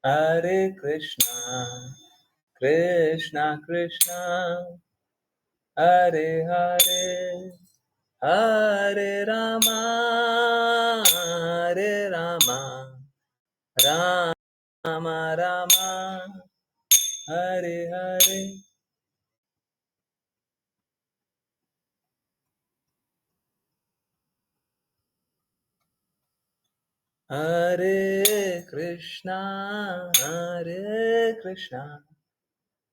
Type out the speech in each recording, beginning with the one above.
Hare Krishna, Krishna Krishna, Hare Hare, Hare Rama, Hare Rama, Rama Rama, Hare Hare. Hare Krishna,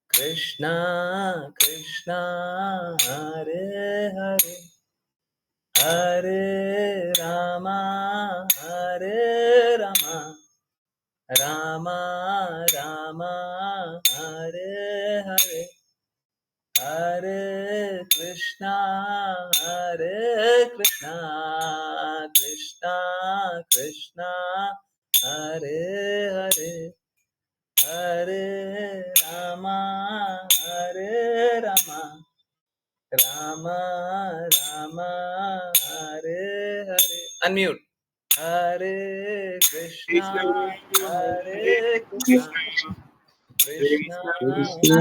Krishna Krishna, Hare Hare, Hare Rama, Hare Rama, Rama Rama, Hare Hare, Hare Krishna, Krishna Krishna, Hare Hare, Hare Rama, Hare Rama, Rama Rama, Hare Hare. Unmute. Hare Krishna, Hare Krishna, Krishna Krishna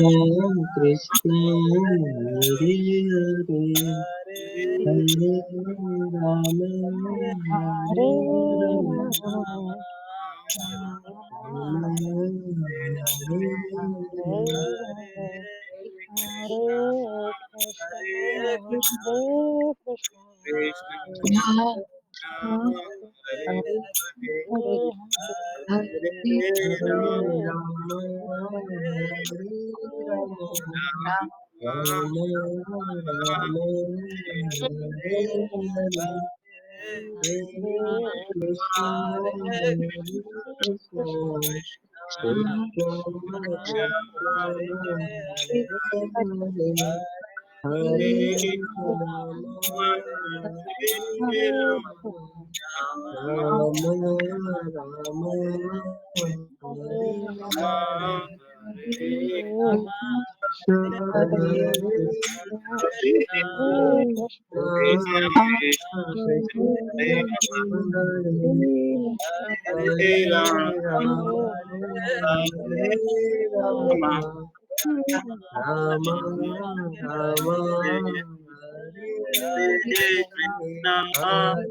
Krishna Hare Hare Hare Rama Hare Hare Rama Rama, Rama Hare Hare Hare Hare, Krishna, Hare Krishna, Hare Krishna, Hare Krishna, Krishna Krishna Krishna, Hare Hare, Hare Hare Hare, Rama, Rama Hare Rama Rama Rama Rama Hare Hare Hare Krishna, Hare Krishna, Krishna Krishna, Hare Hare, Hare Rama, Hare Rama, Rama Rama, Hare Hare, Hare Krishna,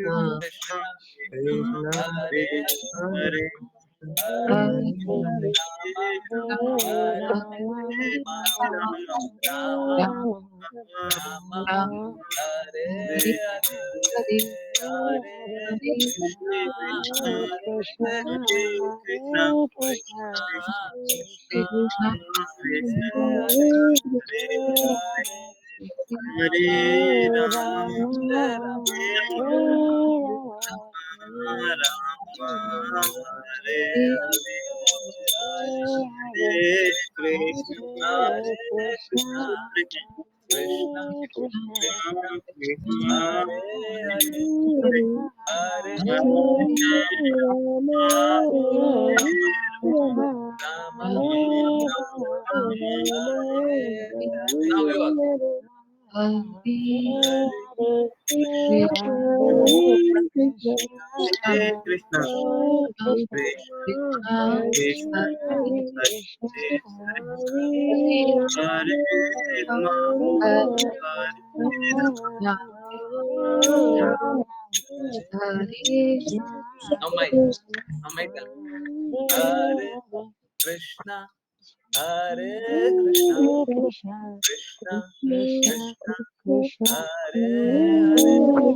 Krishna Krishna, Hare Rama, Hare Rama, Rama Rama, Hare Hare, Hare Krishna, Krishna Krishna, Hare Hare, Krishna, Hare Krishna, Krishna Hare Rama, Hare Rama, Hare Krishna, Hare Krishna, Hare Hare, Hare Rama, now you are. Krishna, Now my turn. Hare Krishna, Hare Krishna, Krishna, Krishna Krishna, Krishna, Krishna, Hare Hare,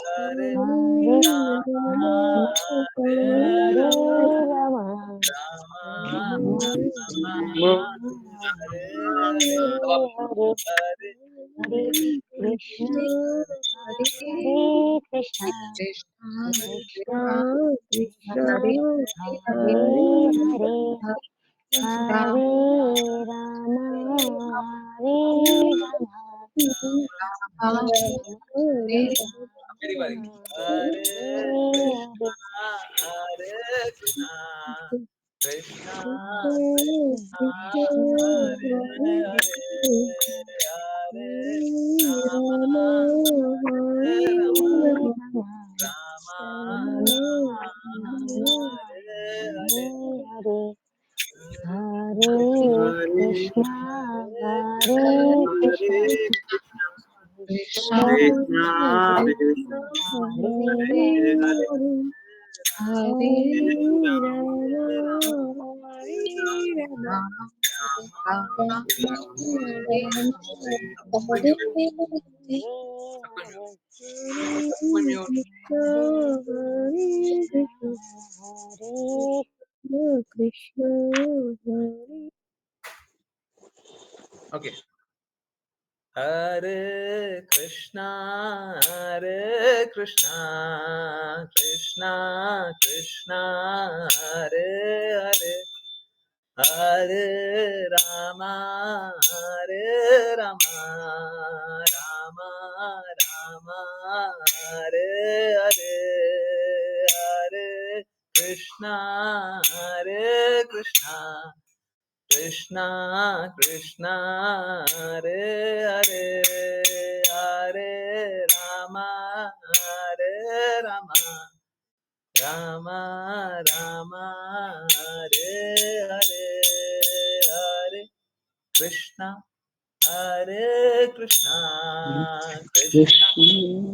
Hare Hare, Hare Hare Rama, Hare Hare Rama, Rama, Rama Rama, Hare Hare. अब आप Hare Hare Hare Krishna, Hare Krishna, Krishna Krishna, Hare Hare, Hare Rama, Hare Rama, मेरी बारी. Hare Krishna, Hare Krishna, Krishna Krishna, Hare Hare, Hare Rama, Hare Krishna, Krishna Krishna Hare Hare Hare Hare Hare Rama, Rama Hare Rama, Rama Hare Rama Krishna, Hare Okay. Hare Krishna, Krishna Krishna, Hare Hare, Hare Rama, Rama Rama, Hare Hare, Hare Krishna, Krishna Krishna Krishna, Hare Hare, Hare Rama, Rama Rama Rama, Hare Hare, Hare Krishna, Krishna Krishna Krishna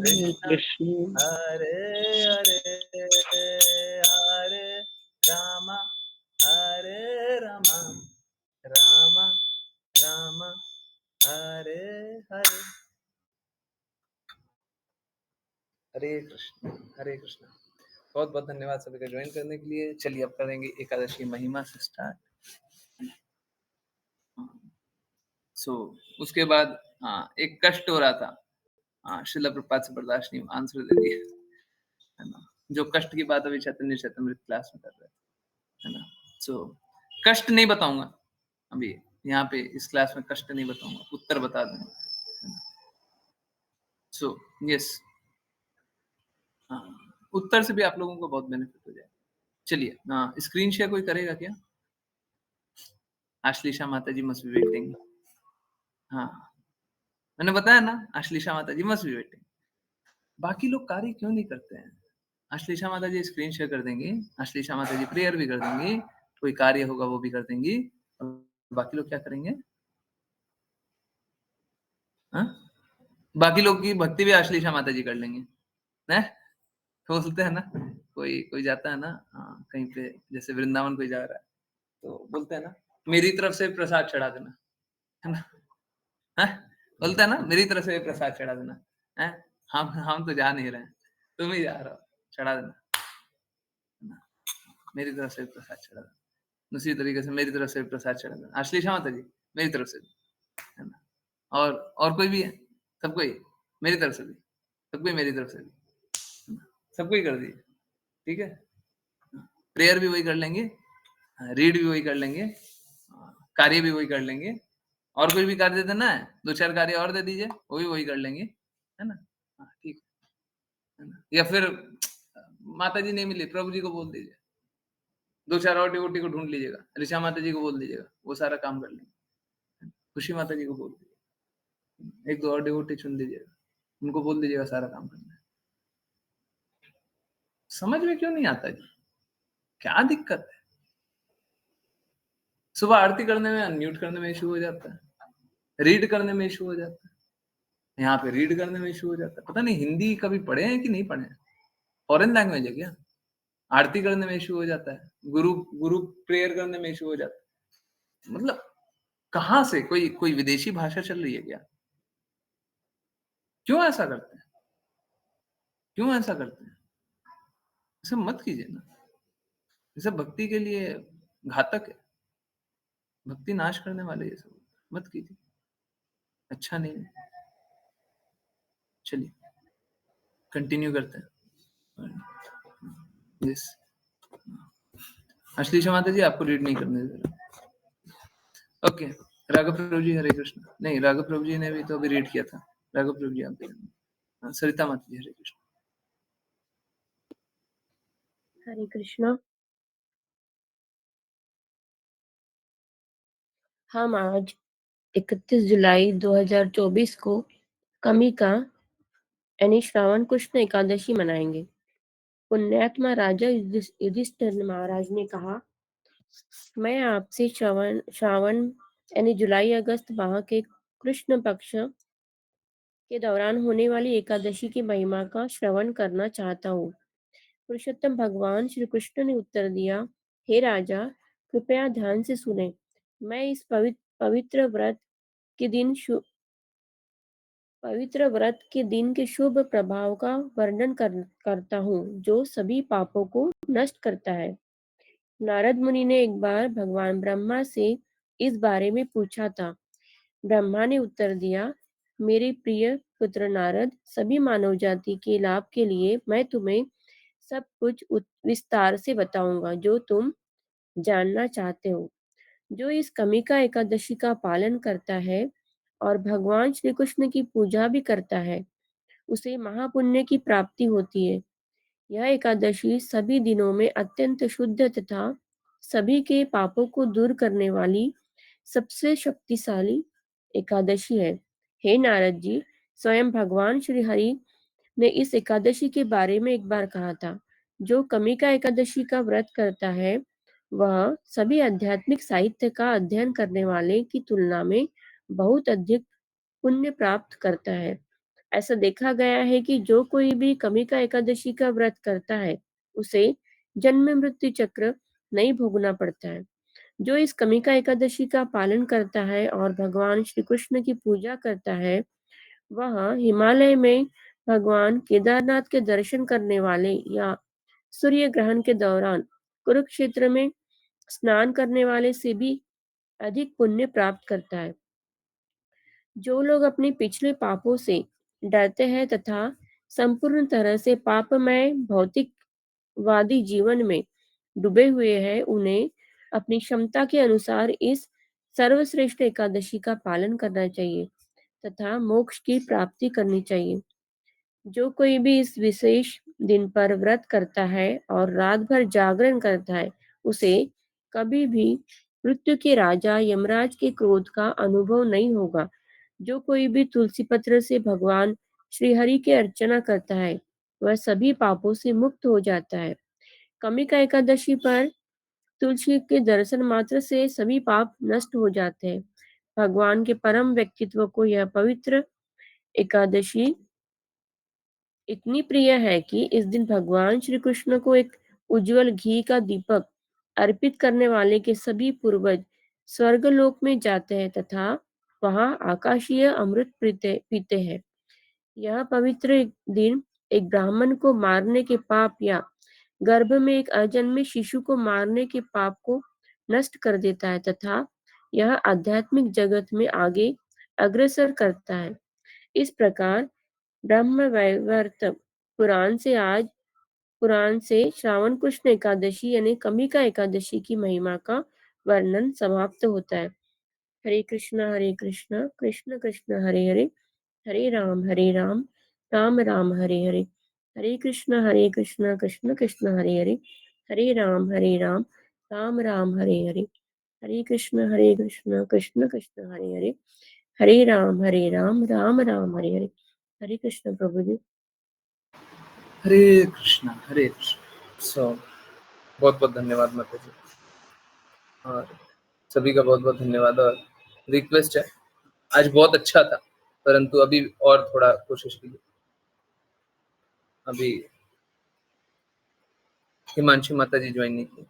Krishna, Krishna Hare Hare, Hare Rama, Rama Rama Rama, Hare Hare, हरे कृष्ण, हरे कृष्ण। बहुत बहुत धन्यवाद सभी का join करने के लिए। चलिए अब करेंगे एकादशी महिमा से स्टार्ट। उसके बाद एक कष्ट हो रहा था, शिला प्रपात से बर्दाश्त नहीं, आंसर दे दिया, है ना। जो कष्ट की बात अभी चैतन्य चैतन्य क्लास में कर रहे थे, है ना। कष्ट नहीं बताऊंगा अभी यहाँ पे इस क्लास में, कष्ट नहीं बताऊंगा, उत्तर बता दूंगा। यस, उत्तर से भी आप लोगों को बहुत बेनिफिट हो जाए। चलिए, स्क्रीन शेयर कोई करेगा क्या? आश्लेषा माता जी मस्ट बी वेटिंग। हाँ, मैंने बताया ना, आश्लेषा माता जी मस्ट बी वेटिंग। बाकी लोग कार्य क्यों नहीं करते हैं? आश्लेषा माता जी स्क्रीन शेयर कर देंगी, आश्लेषा माता जी प्रेयर भी कर देंगी, कोई कार्य होगा वो भी कर देंगी, बाकी लोग क्या करेंगे? हाँ, बाकी लोग की भक्ति भी आश्लेषा माता जी कर लेंगे, है? तो बोलते हैं ना, कोई कोई जाता है ना, कहीं पे, जैसे वृंदावन कोई जा रहा है, तो बोलते हैं ना, मेरी तरफ से प्रसाद चढ़ा देना, है ना। हैं? बोलते हैं ना, मेरी तरफ से प्रसाद चढ़ा देना, हैं? हम तो जा नहीं रहे हैं, तुम ही जा रहे हो, चढ़ा देना, है ना। मेरी तरफ से प्रसाद चढ़ा देना। उसी तरीके से मेरी तरफ से प्रसाद चढ़ा देना, आश्लेषा माता जी मेरी तरफ से भी, है ना। और कोई भी है? सबको ही मेरी तरफ से भी, सबको ही मेरी तरफ से भी, है ना? सबको ही कर दिए, ठीक है। प्रेयर भी वही कर लेंगे, रीड भी वही कर लेंगे, कार्य भी वही कर लेंगे, और कोई भी कार्य देना है, 2-4 कार्य और दे दीजिए, वो भी वही कर लेंगे, है ना। हाँ, ठीक है ना। या फिर माता जी नहीं मिली, प्रभु जी को बोल दीजिए, 2-4 और डिवोटी को ढूंढ लीजिएगा, ऋषा माता जी को बोल दीजिएगा, वो सारा काम कर लेंगे। खुशी माता जी को बोल दीजिए, 1-2 और डिवोटी चुन लीजिएगा, उनको बोल दीजिएगा सारा काम करना है। समझ में क्यों नहीं आता जी? क्या दिक्कत है? सुबह आरती करने में अनम्यूट करने में इशू हो जाता है, रीड करने में इशू हो जाता है, यहाँ पे रीड करने में इशू हो जाता है। पता नहीं हिंदी कभी पढ़े हैं कि नहीं पढ़े हैं, फॉरेन लैंग्वेज है क्या? आरती करने में इशू हो जाता है, गुरु गुरु प्रेयर करने में इशू हो जाता है। मतलब कहाँ से कोई कोई विदेशी भाषा चल रही है क्या? क्यों ऐसा करते हैं? क्यों ऐसा करते हैं? ऐसा मत कीजिए ना, ये सब भक्ति के लिए घातक है, भक्ति नाश करने वाले ये सब मत कीजिए, अच्छा नहीं है। चलिए कंटिन्यू करते हैं। यस, असली माता जी आपको रीड नहीं करने दे रहा। ओके, राघव प्रभु जी हरे कृष्ण। नहीं, राघव प्रभु जी ने भी तो अभी रीड किया था। राघव प्रभु जी आप सरिता माता जी हरे कृष्ण। हरे कृष्णा। हम आज 31 जुलाई 2024 को कमिका यानी श्रावण कृष्ण एकादशी मनाएंगे। पुण्यात्मा राजा युधिष्ठिर महाराज ने कहा, मैं आपसे श्रावण यानी जुलाई अगस्त माह के कृष्ण पक्ष के दौरान होने वाली एकादशी की महिमा का श्रवण करना चाहता हूँ। पुरुषोत्तम भगवान श्री कृष्ण ने उत्तर दिया, हे राजा, कृपया ध्यान से सुने। मैं इस पवित्र व्रत के दिन के शुभ प्रभाव का वर्णन करता हूँ, जो सभी पापों को नष्ट करता है। नारद मुनि ने एक बार भगवान ब्रह्मा से इस बारे में पूछा था। ब्रह्मा ने उत्तर दिया, मेरे प्रिय पुत्र नारद, सभी मानव जाति के लाभ के लिए मैं तुम्हें सब कुछ विस्तार से बताऊंगा जो तुम जानना चाहते हो। जो इस कमिका एकादशी का पालन करता है और भगवान श्री कृष्ण की पूजा भी करता है, उसे महापुण्य की प्राप्ति होती है। यह एकादशी सभी दिनों में अत्यंत शुद्ध तथा सभी के पापों को दूर करने वाली सबसे शक्तिशाली एकादशी है। हे नारद जी, स्वयं भगवान श्री हरि ने इस एकादशी के बारे में एक बार कहा था, जो कमिका एकादशी का व्रत करता है, वह सभी आध्यात्मिक साहित्य का अध्ययन करने वाले की तुलना में बहुत अधिक पुण्य प्राप्त करता है। ऐसा देखा गया है कि जो कोई भी कमिका एकादशी का व्रत करता है, उसे जन्म मृत्यु चक्र नहीं भोगना पड़ता है। जो इस कमिका एकादशी का पालन करता है और भगवान श्री कृष्ण की पूजा करता है, वह हिमालय में भगवान केदारनाथ के दर्शन करने वाले या सूर्य ग्रहण के दौरान कुरुक्षेत्र में स्नान करने वाले से भी अधिक पुण्य प्राप्त करता है। जो लोग अपने पिछले पापों से डरते हैं तथा संपूर्ण तरह से पापमय भौतिकवादी जीवन में डूबे हुए हैं, उन्हें अपनी क्षमता के अनुसार इस सर्वश्रेष्ठ एकादशी का पालन करना चाहिए तथा मोक्ष की प्राप्ति करनी चाहिए। जो कोई भी इस विशेष दिन पर व्रत करता है और रात भर जागरण करता है, उसे कभी भी मृत्यु के राजा यमराज के क्रोध का अनुभव नहीं होगा। जो कोई भी तुलसी पत्र से भगवान श्री हरि की अर्चना करता है, वह सभी पापों से मुक्त हो जाता है। कमिका एकादशी पर तुलसी के दर्शन मात्र से सभी पाप नष्ट हो जाते हैं। भगवान के परम व्यक्तित्व को यह पवित्र एकादशी इतनी प्रिय है कि इस दिन भगवान श्री कृष्ण को एक उज्जवल घी का दीपक अर्पित करने वाले के सभी पूर्वज स्वर्गलोक में जाते हैं तथा वहां आकाशीय अमृत पीते हैं। यह पवित्र दिन एक ब्राह्मण को मारने के पाप या गर्भ में एक अजन्मे शिशु को मारने के पाप को नष्ट कर देता है तथा यह आध्यात्मिक जगत में आगे अग्रसर करता है। इस प्रकार ब्रह्म वैवर्त पुराण से श्रावण कृष्ण एकादशी यानी कमिका एकादशी की महिमा का वर्णन समाप्त होता है। हरे कृष्ण कृष्ण कृष्ण हरे हरे, हरे राम राम राम हरे हरे। हरे कृष्ण कृष्ण कृष्ण हरे राम राम राम हरे हरे। हरे कृष्ण कृष्ण कृष्ण हरे राम राम हरे हरे। हरे कृष्ण प्रभु जी। हरे कृष्णा हरे कृष्णा। बहुत बहुत धन्यवाद माता जी, और सभी का बहुत बहुत धन्यवाद। और रिक्वेस्ट है, आज बहुत अच्छा था, परंतु अभी और थोड़ा कोशिश कीजिए। अभी हिमांशी माता जी ज्वाइन नहीं की,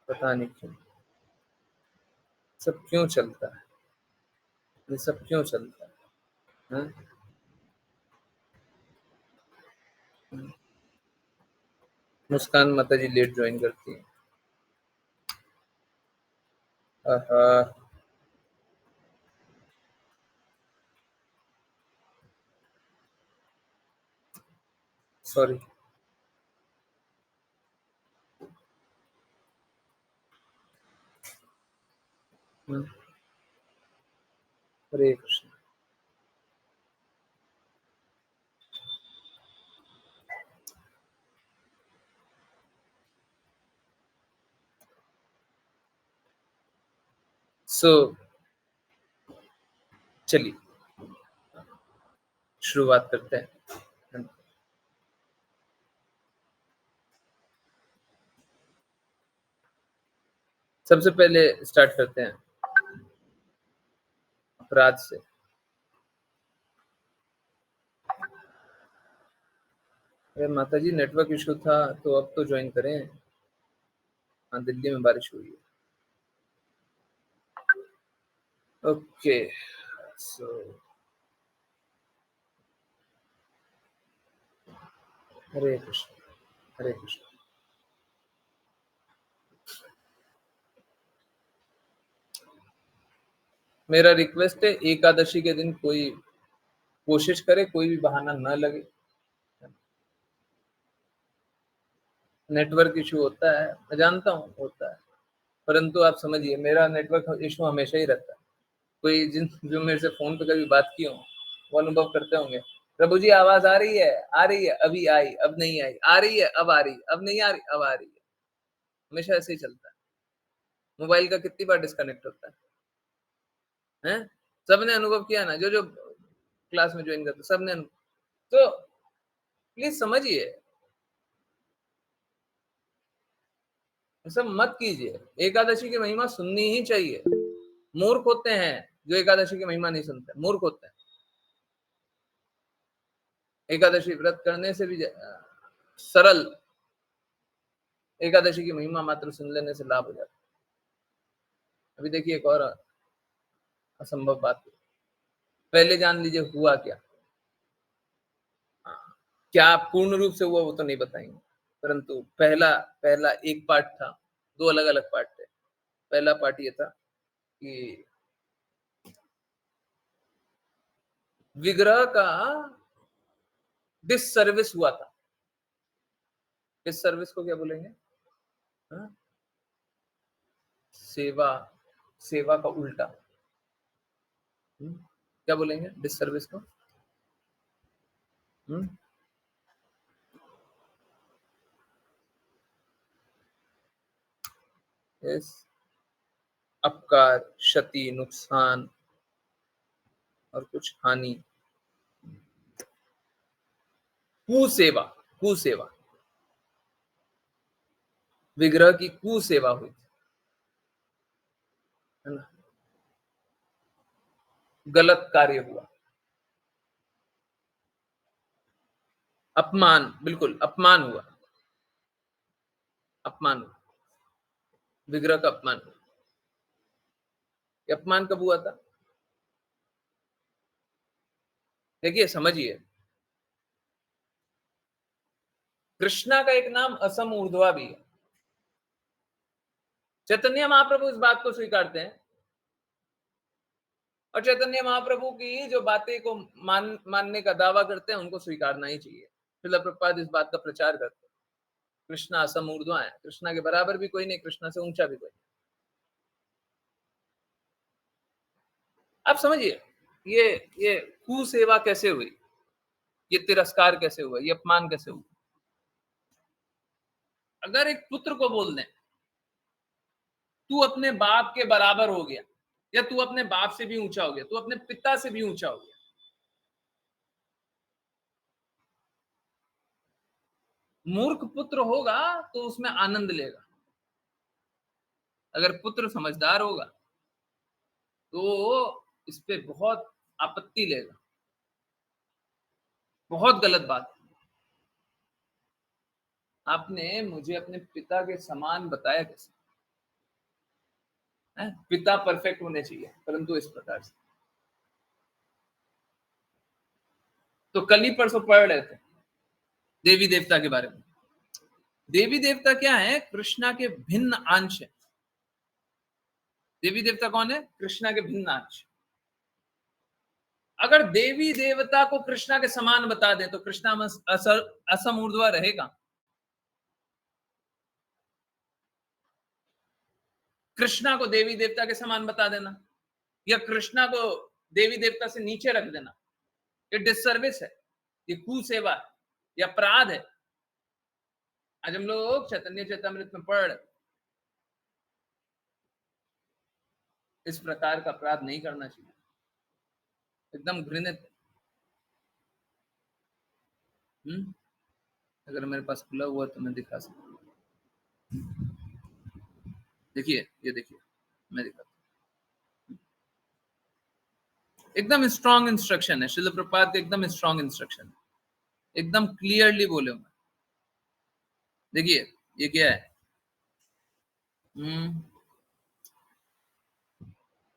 पता नहीं क्यों, सब क्यों चलता है, ये सब क्यों चलता है, हाँ? मुस्कान माता जी लेट ज्वाइन करती है। सॉरी। हरे कृष्ण। चलिए शुरुआत करते हैं। सबसे पहले स्टार्ट करते हैं अपराध से। अरे माता जी नेटवर्क इशू था तो अब तो ज्वाइन करें। हाँ दिल्ली में बारिश हुई है। ओके सो हरे कृष्ण हरे कृष्ण। मेरा रिक्वेस्ट है एकादशी के दिन कोई कोशिश करे कोई भी बहाना न लगे। नेटवर्क इशू होता है मैं जानता हूँ होता है, परंतु आप समझिए मेरा नेटवर्क इशू हमेशा ही रहता है। कोई जिन जो मेरे से फोन पे कभी बात किए हो वो अनुभव करते होंगे, प्रभु जी आवाज आ रही है अभी आई अब नहीं आई, आ रही है अब आ रही अब नहीं आ रही अब आ रही है। हमेशा ऐसे ही चलता है। मोबाइल का कितनी बार डिस्कनेक्ट होता है? सबने अनुभव किया ना, जो जो क्लास में ज्वाइन करते सबने तो प्लीज समझिए सब मत कीजिए। एकादशी की महिमा सुननी ही चाहिए। मूर्ख होते हैं जो एकादशी की महिमा नहीं सुनते, मूर्ख होते हैं। एकादशी व्रत करने से भी सरल एकादशी की महिमा मात्र सुन लेने से लाभ हो जाता है। अभी देखिए एक और असंभव बात है। पहले जान लीजिए हुआ क्या। क्या पूर्ण रूप से हुआ वो तो नहीं बताएंगे, परंतु पहला पहला एक पार्ट था, दो अलग अलग पार्ट थे। पहला पार्ट ये था कि विग्रह का डिससर्विस हुआ था। डिससर्विस को क्या बोलेंगे? हाँ? सेवा सेवा का उल्टा। क्या बोलेंगे डिससर्विस को? यस, अपकार क्षति नुकसान और कुछ हानि। कुसेवा कुसेवा विग्रह की कुसेवा हुई थी, है ना? गलत कार्य हुआ, अपमान, बिल्कुल अपमान हुआ, अपमान हुआ, विग्रह का अपमान हुआ। ये अपमान कब हुआ था? देखिए समझिए, कृष्णा का एक नाम असम ऊर्ध्वा भी है। चैतन्य महाप्रभु इस बात को स्वीकारते हैं और चैतन्य महाप्रभु की जो बातें को मानने का दावा करते हैं उनको स्वीकारना ही चाहिए। श्रील प्रभुपाद इस बात का प्रचार करते हैं कृष्णा असम ऊर्ध्वा है, कृष्णा के बराबर भी कोई नहीं, कृष्णा से ऊंचा भी कोई नहीं। आप समझिए ये कुसेवा कैसे हुई, ये तिरस्कार कैसे हुआ, ये अपमान कैसे हुआ? अगर एक पुत्र को बोल दें तू अपने बाप के बराबर हो गया या तू अपने बाप से भी ऊंचा हो गया, तू अपने पिता से भी ऊंचा हो गया, मूर्ख पुत्र होगा तो उसमें आनंद लेगा। अगर पुत्र समझदार होगा तो इस पे बहुत आपत्ति लेगा, बहुत गलत बात। आपने मुझे अपने पिता के समान बताया कैसे? पिता परफेक्ट होने चाहिए, परंतु इस प्रकार से। तो कल ही परसों पढ़ रहे थे देवी देवता के बारे में। देवी देवता क्या है? कृष्णा के भिन्न अंश है। देवी देवता कौन है? कृष्णा के भिन्न अंश। अगर देवी देवता को कृष्णा के समान बता दें तो कृष्णा में असम ऊर्ध्वा रहेगा? कृष्णा को देवी देवता के समान बता देना या कृष्णा को देवी देवता से नीचे रख देना, ये डिससर्विस है, ये कुसेवा है, ये अपराध है। आज हम लोग चैतन्य चैतामृत में पढ़ रहे, इस प्रकार का अपराध नहीं करना चाहिए, एकदम घृणित। अगर मेरे पास खुला हुआ तो मैं दिखा सकता हूँ। देखिए, ये देखिए, मैं दिखाता हूँ। एकदम स्ट्रॉन्ग इंस्ट्रक्शन है, श्रील प्रभुपाद का एकदम स्ट्रॉन्ग इंस्ट्रक्शन है, एकदम क्लियरली बोले हुए। देखिए, ये क्या है?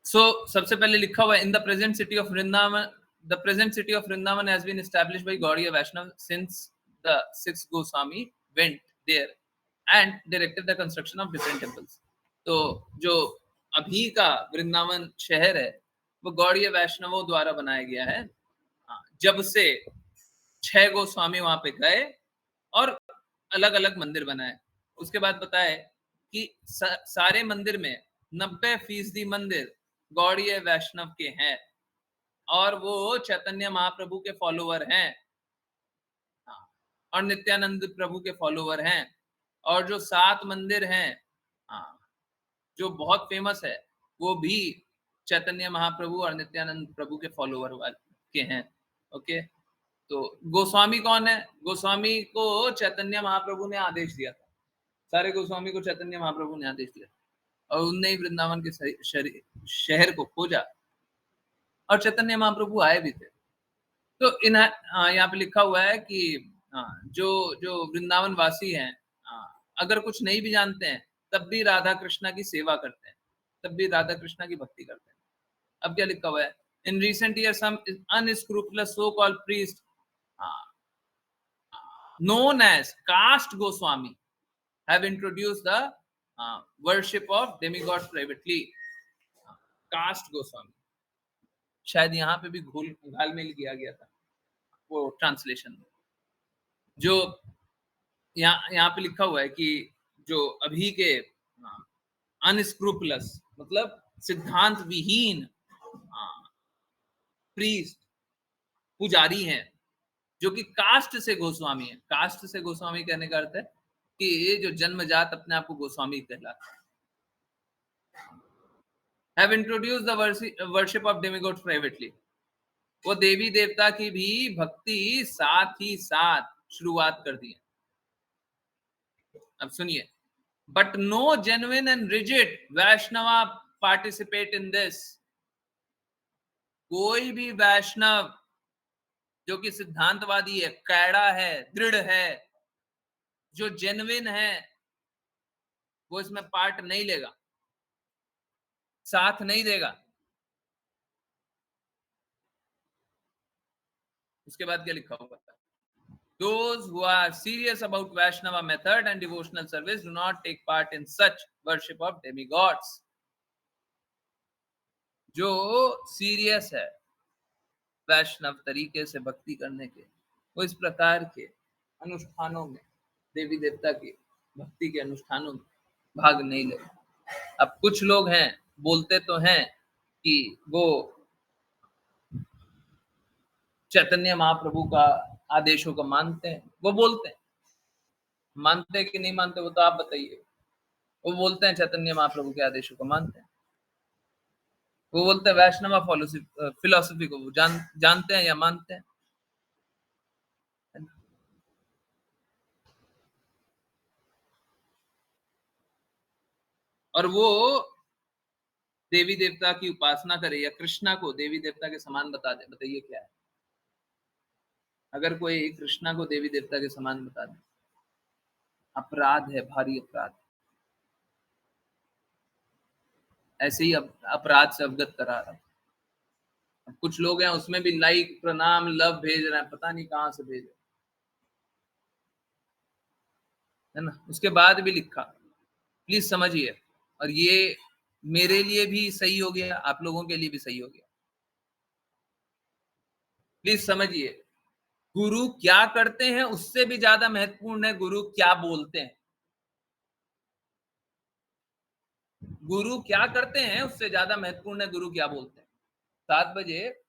सबसे पहले लिखा हुआ है, in the present city of Vrindavan, the present city of Vrindavan has been established by Gaudiya Vaishnava since the six Goswami went there and directed the construction of different temples. तो जो अभी का वृंदावन शहर है, वो गौड़ीय वैष्णवों द्वारा बनाया गया है। जब से 6 गोस्वामी वहां पे गए और अलग अलग मंदिर बनाए। उसके बाद बताए कि सारे मंदिर में 90% मंदिर गौड़ीय वैष्णव के हैं और वो चैतन्य महाप्रभु के फॉलोवर हैं। और नित्यानंद प्रभु के फॉलोवर हैं। और जो 7 मंदिर हैं जो बहुत फेमस है, वो भी चैतन्य महाप्रभु और नित्यानंद प्रभु के फॉलोवर के हैं। ओके, तो गोस्वामी कौन है? गोस्वामी को चैतन्य महाप्रभु ने आदेश दिया था। सारे गोस्वामी को चैतन्य महाप्रभु ने आदेश दिया और उनने ही वृंदावन के शहर को खोजा और चैतन्य महाप्रभु आए भी थे। तो यहाँ पे लिखा हुआ है कि जो जो वृंदावन वासी हैं, अगर कुछ नहीं भी जानते हैं, तब भी राधा कृष्णा की सेवा करते हैं, तब भी राधा कृष्णा की भक्ति करते हैं। अब क्या लिखा हुआ है? In recent year some unscrupulous so called priest known as caste Goswami have introduced the worship of demigods privately. Caste Goswami, शायद यहाँ पे भी घालमेल किया गया था वो ट्रांसलेशन में। जो यहाँ पे लिखा हुआ है कि जो अभी के अनस्क्रूपुलस मतलब सिद्धांत विहीन प्रीस्ट पुजारी हैं, जो कि कास्ट से गोस्वामी है। कास्ट से गोस्वामी कहने का अर्थ है कि ये जो जन्मजात अपने आप को गोस्वामी कहलाता है। Have introduced the worship of demigods privately. वो देवी देवता की भी भक्ति साथ ही साथ शुरुआत कर दी है। अब सुनिए, but no genuine and rigid Vaishnava participate in this. कोई भी वैष्णव जो कि सिद्धांतवादी है, कैड़ा है, दृढ़ है, जो जेन्युइन है, वो इसमें पार्ट नहीं लेगा, साथ नहीं देगा। उसके बाद क्या लिखा हुआ है? Those who are serious about Vaishnava method and devotional service do not take part in such worship of demigods. जो सीरियस है वैष्णव तरीके से भक्ति करने के, वो इस प्रकार के अनुष्ठानों में, देवी देवता की भक्ति के अनुष्ठानों में भाग नहीं ले। अब कुछ लोग हैं, बोलते तो हैं कि वो चैतन्य महाप्रभु का आदेशों को मानते हैं, वो बोलते हैं। मानते हैं कि नहीं मानते वो तो आप बताइए। वो बोलते हैं चैतन्य महाप्रभु के आदेशों को मानते हैं। वो बोलते हैं वैष्णव फिलॉसफी को वो जानते हैं या मानते हैं। और वो देवी देवता की उपासना करे या कृष्णा को देवी देवता के समान बता दे, बताइए क्या है? अगर कोई कृष्णा को देवी देवता के समान बता दे, अपराध है, भारी अपराध। ऐसे ही अपराध से अवगत करा रहा। अब कुछ लोग हैं उसमें भी लाइक, प्रणाम, लव भेज रहे हैं, पता नहीं कहां से भेज रहे है ना। उसके बाद भी लिखा, प्लीज समझिए, और ये मेरे लिए भी सही हो गया, आप लोगों के लिए भी सही हो गया। प्लीज समझिए, गुरु क्या करते हैं उससे भी ज्यादा महत्वपूर्ण है गुरु क्या बोलते हैं। गुरु क्या करते हैं उससे ज्यादा महत्वपूर्ण है गुरु क्या बोलते हैं। 7 बजे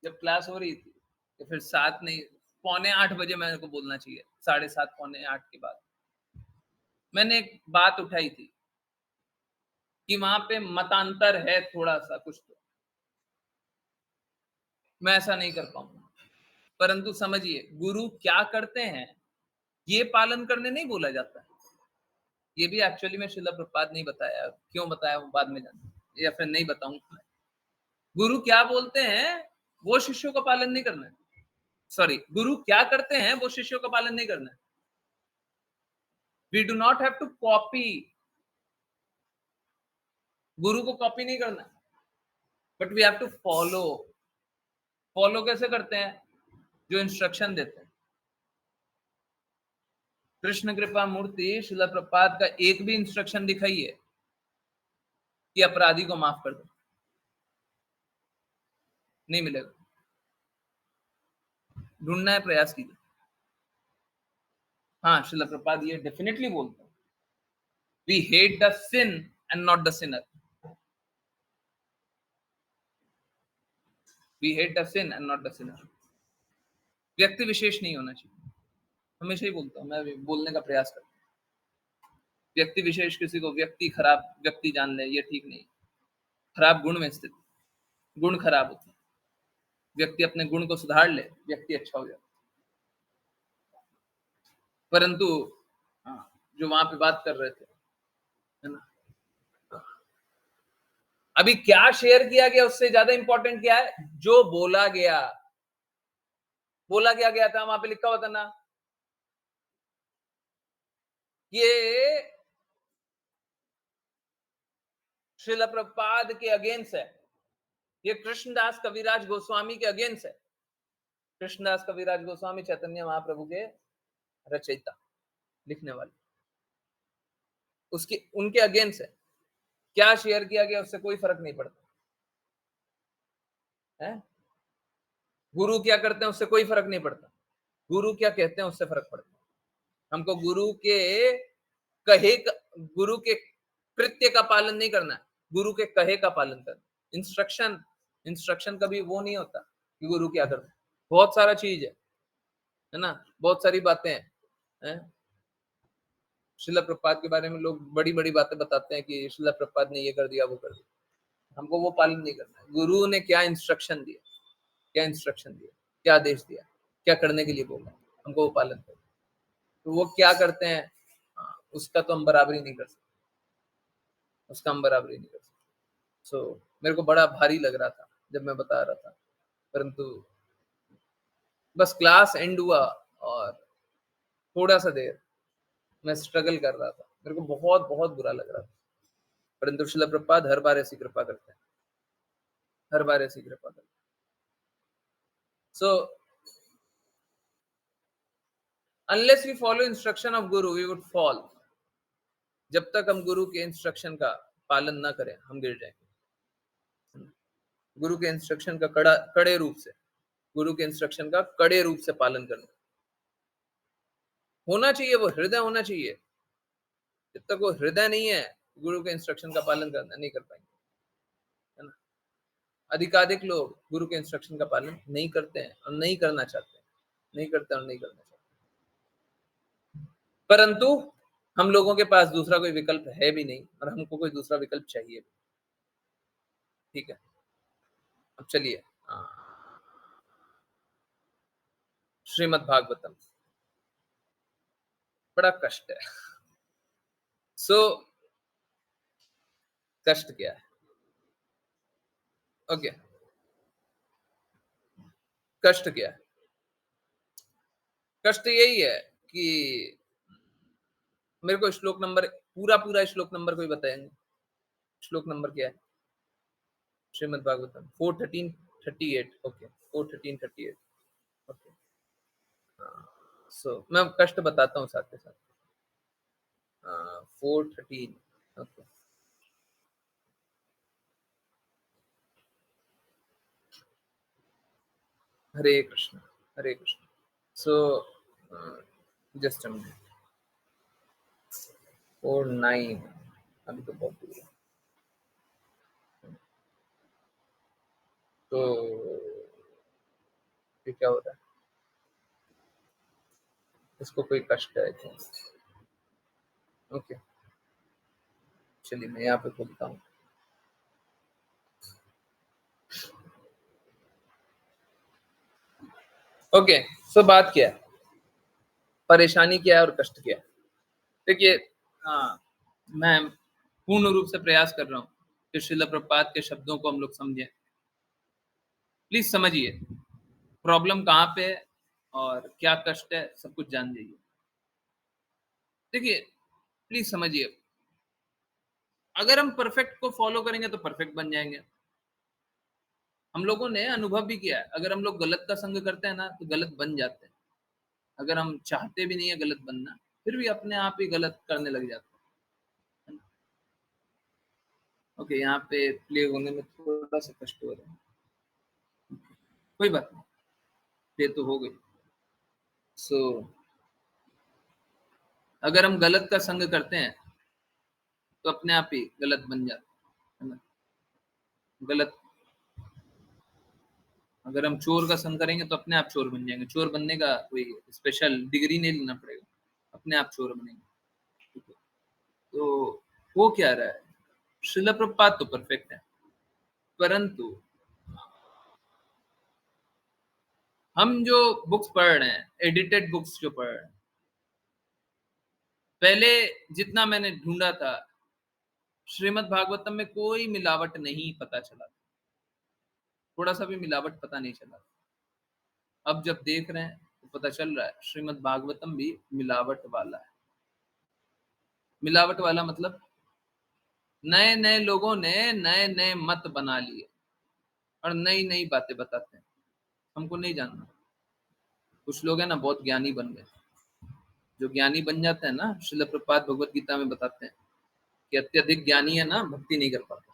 जब क्लास हो रही थी, तो फिर 7 नहीं, 7:45 बजे मेरे को बोलना चाहिए, 7:30 7:45 के बाद मैंने एक बात उठाई थी कि वहां पे मतांतर है थोड़ा सा कुछ, तो मैं ऐसा नहीं कर पाऊंगा। परंतु समझिए, गुरु क्या करते हैं ये पालन करने नहीं बोला जाता है। ये भी एक्चुअली में श्रील प्रभुपाद नहीं बताया, क्यों बताया वो बाद में जाना, या फिर नहीं बताऊंगा। गुरु क्या बोलते हैं वो शिष्यों का पालन नहीं करना है। सॉरी, गुरु क्या करते हैं वो शिष्यों का पालन नहीं करना है। We do not have to copy, गुरु को कॉपी नहीं करना, but we have to follow. Follow कैसे करते हैं? जो इंस्ट्रक्शन देते हैं। कृष्ण कृपा मूर्ति श्रील प्रभुपाद का एक भी इंस्ट्रक्शन दिखाइए कि अपराधी को माफ कर दो, नहीं मिलेगा। ढूंढना है, प्रयास कीजिए। हाँ, श्रील प्रभुपाद ये डेफिनेटली बोलते हैं, we hate the sin and not the sinner. We hate the sin and not the sinner. व्यक्ति विशेष नहीं होना चाहिए, हमेशा ही बोलता हूँ, मैं बोलने का प्रयास करता हूँ। व्यक्ति विशेष किसी को व्यक्ति खराब व्यक्ति जान ले, ये ठीक नहीं। खराब गुण में स्थित, गुण खराब होते हैं। व्यक्ति अपने गुण को सुधार ले, व्यक्ति अच्छा हो जाता। परंतु जो वहां पे बात कर रहे थे, है ना, अभी क्या शेयर किया गया उससे ज्यादा इंपॉर्टेंट क्या है? जो बोला गया, बोला क्या गया था, वहां पे लिखा हुआ था ना, ये श्रील प्रभुपाद के अगेंस्ट है, ये कृष्णदास कविराज गोस्वामी के अगेंस्ट है। कृष्णदास कविराज गोस्वामी चैतन्य महाप्रभु के रचयिता, लिखने वाले, उसके उनके अगेंस्ट है। क्या शेयर किया गया उससे कोई फर्क नहीं पड़ता है। गुरु क्या करते हैं उससे कोई फर्क नहीं पड़ता, गुरु क्या कहते हैं उससे फर्क पड़ता है। हमको गुरु के कहे, गुरु के कृत्य का पालन नहीं करना है, गुरु के कहे का पालन करना। इंस्ट्रक्शन कभी वो नहीं होता कि गुरु क्या करता है। बहुत सारा चीज है ना, बहुत सारी बातें हैं। श्रील प्रभुपाद के बारे में लोग बड़ी बड़ी बातें बताते हैं कि श्रील प्रभुपाद ने ये कर दिया वो कर दिया, हमको वो पालन नहीं करना है। गुरु ने क्या इंस्ट्रक्शन दिया, क्या इंस्ट्रक्शन दिया, क्या आदेश दिया, क्या करने के लिए बोला, हमको वो पालन करना। तो वो क्या करते हैं उसका तो हम बराबरी नहीं कर सकते, उसका हम बराबरी नहीं कर सकते। सो मेरे को बड़ा भारी लग रहा था जब मैं बता रहा था, परंतु बस क्लास एंड हुआ और थोड़ा सा देर मैं स्ट्रगल कर रहा था, मेरे को बहुत बहुत बुरा लग रहा था। परंतु श्रील प्रभुपाद हर बार ऐसी कृपा करते हैं, हर बार ऐसी कृपा करते हैं। So unless we follow instruction of guru we would fall. जब तक हम गुरु के इंस्ट्रक्शन का पालन ना करें हम गिर जाएंगे। गुरु के इंस्ट्रक्शन का कड़े रूप से, गुरु के इंस्ट्रक्शन का कड़े रूप से पालन करना होना चाहिए, वो हृदय होना चाहिए। जब तक वो हृदय नहीं है, गुरु के इंस्ट्रक्शन का पालन करना नहीं कर पाएंगे, है ना। अधिकाधिक लोग गुरु के इंस्ट्रक्शन का पालन नहीं करते हैं और नहीं करना चाहते हैं, नहीं करते और नहीं करना चाहते। परंतु हम लोगों के पास दूसरा कोई विकल्प है भी नहीं और हमको कोई दूसरा विकल्प चाहिए भी। ठीक है, अब चलिए श्रीमद् भागवतम, बड़ा कष्ट है। सो कष्ट क्या है? ओके, कष्ट क्या है? कष्ट यही है कि मेरे को श्लोक नंबर पूरा श्लोक नंबर कोई बताएंगे? श्लोक नंबर क्या है श्रीमद् भागवतम? 41338। ओके, 41338। ओके, सो मैं कष्ट बताता हूँ साथ के साथ। 413। ओके, हरे कृष्ण, हरे कृष्ण। सो जस्ट 49, अभी तो बहुत दूर है। तो ये क्या हो रहा है? इसको कोई कष्ट है क्या? ओके, चलिए मैं यहाँ पे खोलता हूँ। ओके, सो बात क्या है, परेशानी क्या है और कष्ट क्या है? देखिए, हाँ, मैं पूर्ण रूप से प्रयास कर रहा हूँ कि श्रील प्रभुपाद के शब्दों को हम लोग समझें। प्लीज़ समझिए, प्रॉब्लम कहाँ पे है और क्या कष्ट है, सब कुछ जान जाइए। देखिए, प्लीज़ समझिए, अगर हम परफेक्ट को फ़ॉलो करेंगे तो परफेक्ट बन जाएँगे। हम लोगों ने अनुभव भी किया है, अगर हम लोग गलत का संग करते हैं ना, तो गलत बन जाते हैं। अगर हम चाहते भी नहीं है गलत बनना, फिर भी अपने आप ही गलत करने लग जाते हैं, है ना? ओके, यहाँ पे प्ले होने में थोड़ा-सा कष्ट हो रहा है। कोई बात नहीं, प्ले तो हो गई। सो अगर हम गलत का संग करते हैं, तो अपने आप ही गलत बन जाते हैं, है ना? गलत अगर हम चोर का संग करेंगे तो अपने आप चोर बन जाएँगे। चोर बनने का कोई स्पेशल डिग्री नहीं लेना पड़ेगा, अपने आप चोर बनेंगे, ठीक है? तो हो क्या रहा है? श्रील प्रभुपाद तो परफेक्ट है, परंतु हम जो बुक्स पढ़ रहे हैं, एडिटेड बुक्स जो पढ़ रहे हैं, पहले जितना मैंने ढूँढा था, श्रीमद् भागवतम में कोई मिलावट नहीं पता चला। थोड़ा-सा भी मिलावट पता नहीं चला। अब जब देख रहे हैं, तो पता चल रहा है श्रीमद् भागवतम भी मिलावट वाला है। मिलावट वाला मतलब नए-नए लोगों ने नए-नए मत बना लिए और नई-नई बातें बताते हैं। हमको नहीं जानना। कुछ लोग हैं ना बहुत ज्ञानी बन गए। जो ज्ञानी बन जाते हैं ना, श्रील प्रभुपाद भगवत गीता में बताते हैं कि अत्यधिक ज्ञानी है ना, भक्ति नहीं कर पाता।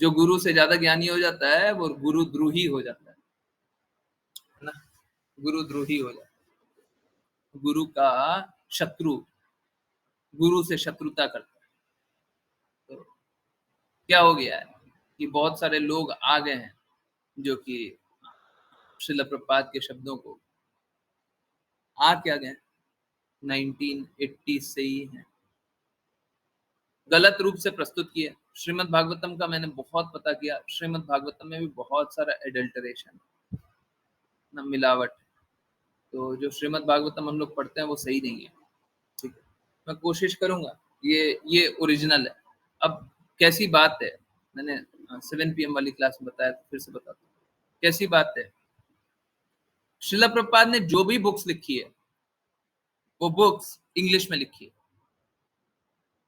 जो गुरु से ज़्यादा ज्ञानी हो जाता है, वो गुरुद्रोही हो जाता है ना? गुरुद्रोही हो जाता है। गुरु का शत्रु, गुरु से शत्रुता करता है। तो क्या हो गया है कि बहुत सारे लोग आ गए हैं, जो कि श्रील प्रभुपाद के शब्दों को आ क्या गए 1980 से ही हैं, गलत रूप से प्रस्तुत किए। श्रीमद् भागवतम का मैंने बहुत पता किया, श्रीमद् भागवतम में भी बहुत सारा एडल्टरेशन ना मिलावट। तो जो श्रीमद् भागवतम हम लोग पढ़ते हैं वो सही नहीं है, ठीक है? मैं कोशिश करूँगा, ये ओरिजिनल है। अब कैसी बात है, मैंने 7 पीएम वाली क्लास में बताया तो फिर से बताता हूँ। कैसी बात है, श्रील प्रभुपाद ने जो भी बुक्स लिखी है, वो बुक्स इंग्लिश में लिखी है,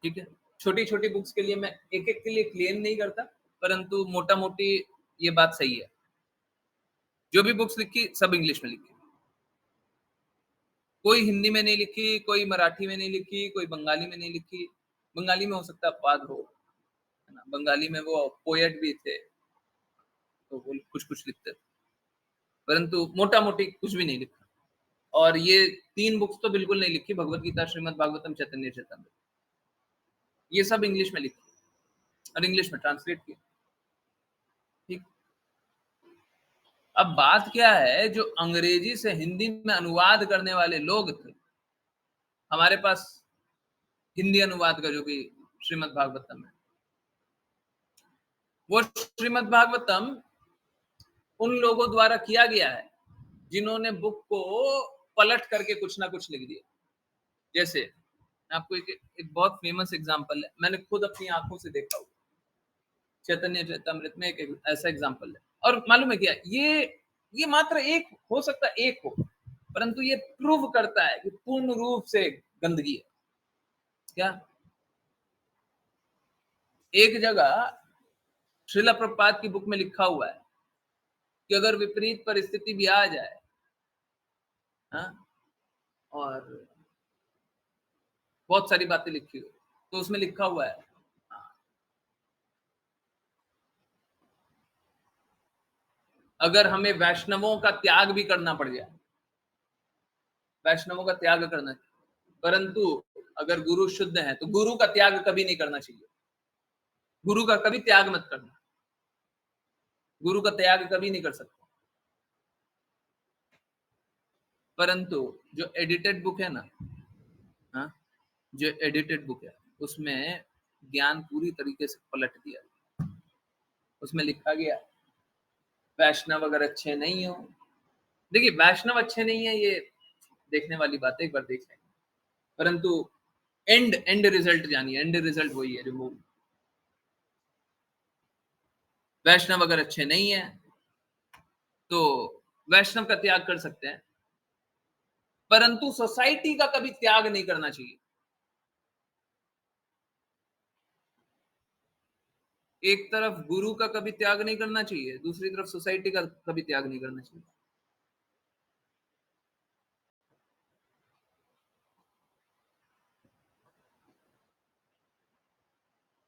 ठीक है? छोटी-छोटी बुक्स के लिए मैं एक-एक के लिए क्लेम नहीं करता, परंतु मोटा-मोटी ये बात सही है। जो भी बुक्स लिखी, सब इंग्लिश में लिखी। कोई हिंदी में नहीं लिखी, कोई मराठी में नहीं लिखी, कोई बंगाली में नहीं लिखी। बंगाली में हो सकता है अपवाद हो, है ना? बंगाली में वो पोएट भी थे, तो वो कुछ-कुछ लिखते थे। परंतु मोटा-मोटी कुछ भी नहीं लिखा। और ये 3 बुक्स तो बिल्कुल नहीं लिखी, भगवद गीता, श्रीमद् भागवतम, चैतन्य चैतन्य। ये सब इंग्लिश में लिखी और इंग्लिश में ट्रांसलेट की, ठीक? अब बात क्या है, जो अंग्रेजी से हिंदी में अनुवाद करने वाले लोग थे, हमारे पास हिंदी अनुवाद का जो भी श्रीमद् भागवतम है, वो श्रीमद् भागवतम उन लोगों द्वारा किया गया है, जिन्होंने बुक को पलट करके कुछ ना कुछ लिख दिया। जैसे मैं आपको एक बहुत फेमस एग्ज़ाम्पल है, मैंने खुद अपनी आँखों से देखा हुआ। चैतन्य चरितमृत में एक ऐसा एग्ज़ाम्पल है और मालूम है क्या, ये मात्र एक हो सकता है, एक हो, परंतु ये प्रूव करता है कि पूर्ण रूप से गंदगी है। क्या? एक जगह श्रील प्रभुपाद की बुक में लिखा हुआ है कि अगर विपरीत परिस्थिति भी आ जाए, हाँ? और बहुत सारी बातें लिखी हुई, तो उसमें लिखा हुआ है, हाँ, अगर हमें वैष्णवों का त्याग भी करना पड़ जाए, वैष्णवों का त्याग करना चाहिए, परंतु अगर गुरु शुद्ध है, तो गुरु का त्याग कभी नहीं करना चाहिए। गुरु का कभी त्याग मत करना, गुरु का त्याग कभी नहीं कर सकते। परंतु जो एडिटेड बुक है ना, हाँ, जो एडिटेड बुक है, उसमें ज्ञान पूरी तरीके से पलट दिया है। उसमें लिखा गया है, वैष्णव अगर अच्छे नहीं हो, देखिए वैष्णव अच्छे नहीं है, ये देखने वाली बात है, एक बार देख लेंगे। परंतु एंड रिजल्ट जानिए, एंड रिजल्ट वही है रिमूव। वैष्णव अगर अच्छे नहीं है तो वैष्णव का त्याग कर सकते हैं, परंतु सोसाइटी का कभी त्याग नहीं करना चाहिए। एक तरफ गुरु का कभी त्याग नहीं करना चाहिए, दूसरी तरफ सोसाइटी का कभी त्याग नहीं करना चाहिए।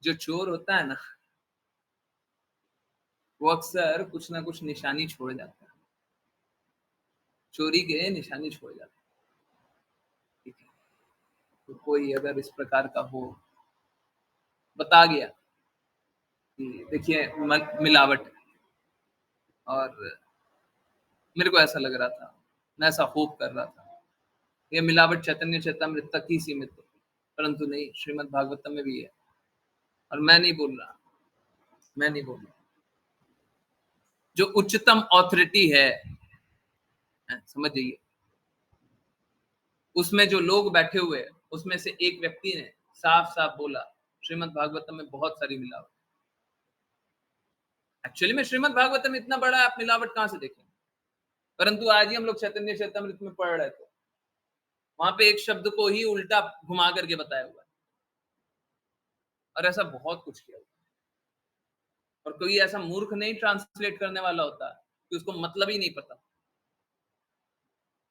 जो चोर होता है ना, वो अक्सर कुछ ना कुछ निशानी छोड़ जाता है, चोरी के निशानी छोड़ जाता है। ठीक है, तो कोई अगर इस प्रकार का हो, बता गया कि देखिए मिलावट है, और मेरे को ऐसा लग रहा था, मैं ऐसा होप कर रहा था, ये मिलावट चैतन्य चेतामृत तक ही सीमित है, परंतु नहीं, श्रीमद् भागवतम में भी है। और मैं नहीं बोल रहा, जो उच्चतम ऑथोरिटी है, समझ जाइए, उसमें जो लोग बैठे हुए हैं, उसमें से एक व्यक्ति ने साफ साफ बोला श्रीमद् भागवतम में बहुत सारी मिलावट। एक्चुअली में श्रीमद् भागवतम में इतना बड़ा है, आप मिलावट कहां से देखेंगे? परंतु आज ही हम लोग चैतन्य चेतामृत में पढ़ रहे थे, वहां पे एक शब्द को ही उल्टा घुमा करके बताया हुआ है, और ऐसा बहुत कुछ किया हुआ है। और कोई ऐसा मूर्ख नहीं ट्रांसलेट करने वाला होता कि उसको मतलब ही नहीं पता,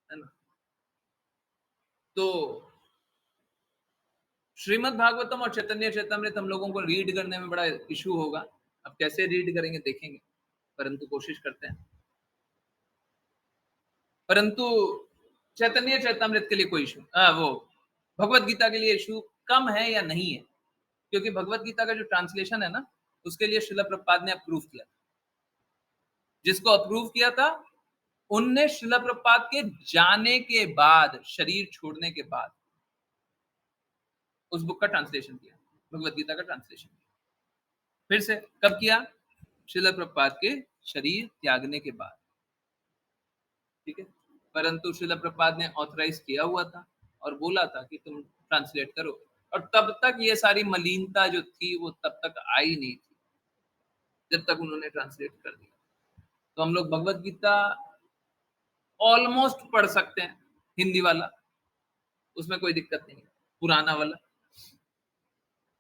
है ना? तो श्रीमद् भागवतम और चैतन्य चेतामृत हम लोगों को रीड करने में बड़ा इशू होगा। अब कैसे रीड करेंगे देखेंगे, परंतु कोशिश करते हैं। परंतु चैतन्य चेतामृत के लिए कोई इशू, वो भगवत गीता के लिए इशू कम है या नहीं है, क्योंकि भगवत गीता का जो ट्रांसलेशन है ना, उसके लिए श्रील प्रभुपाद ने अप्रूव किया, जिसको अप्रूव किया था उनने श्रील प्रभुपाद के जाने के बाद, शरीर छोड़ने के बाद उस बुक का ट्रांसलेशन किया, भगवत गीता का ट्रांसलेशन किया। फिर से कब किया? श्रील प्रभुपाद के शरीर त्यागने के बाद, ठीक है। परंतु श्रील प्रभुपाद ने ऑथराइज किया हुआ था और बोला था कि तुम ट्रांसलेट करो, और तब तक ये सारी मलिनता जो थी वो तब तक आई नहीं थी, जब तक उन्होंने ट्रांसलेट कर दिया। तो हम लोग भगवत गीता ऑलमोस्ट पढ़ सकते हैं, हिंदी वाला, उसमें कोई दिक्कत नहीं है, पुराना वाला।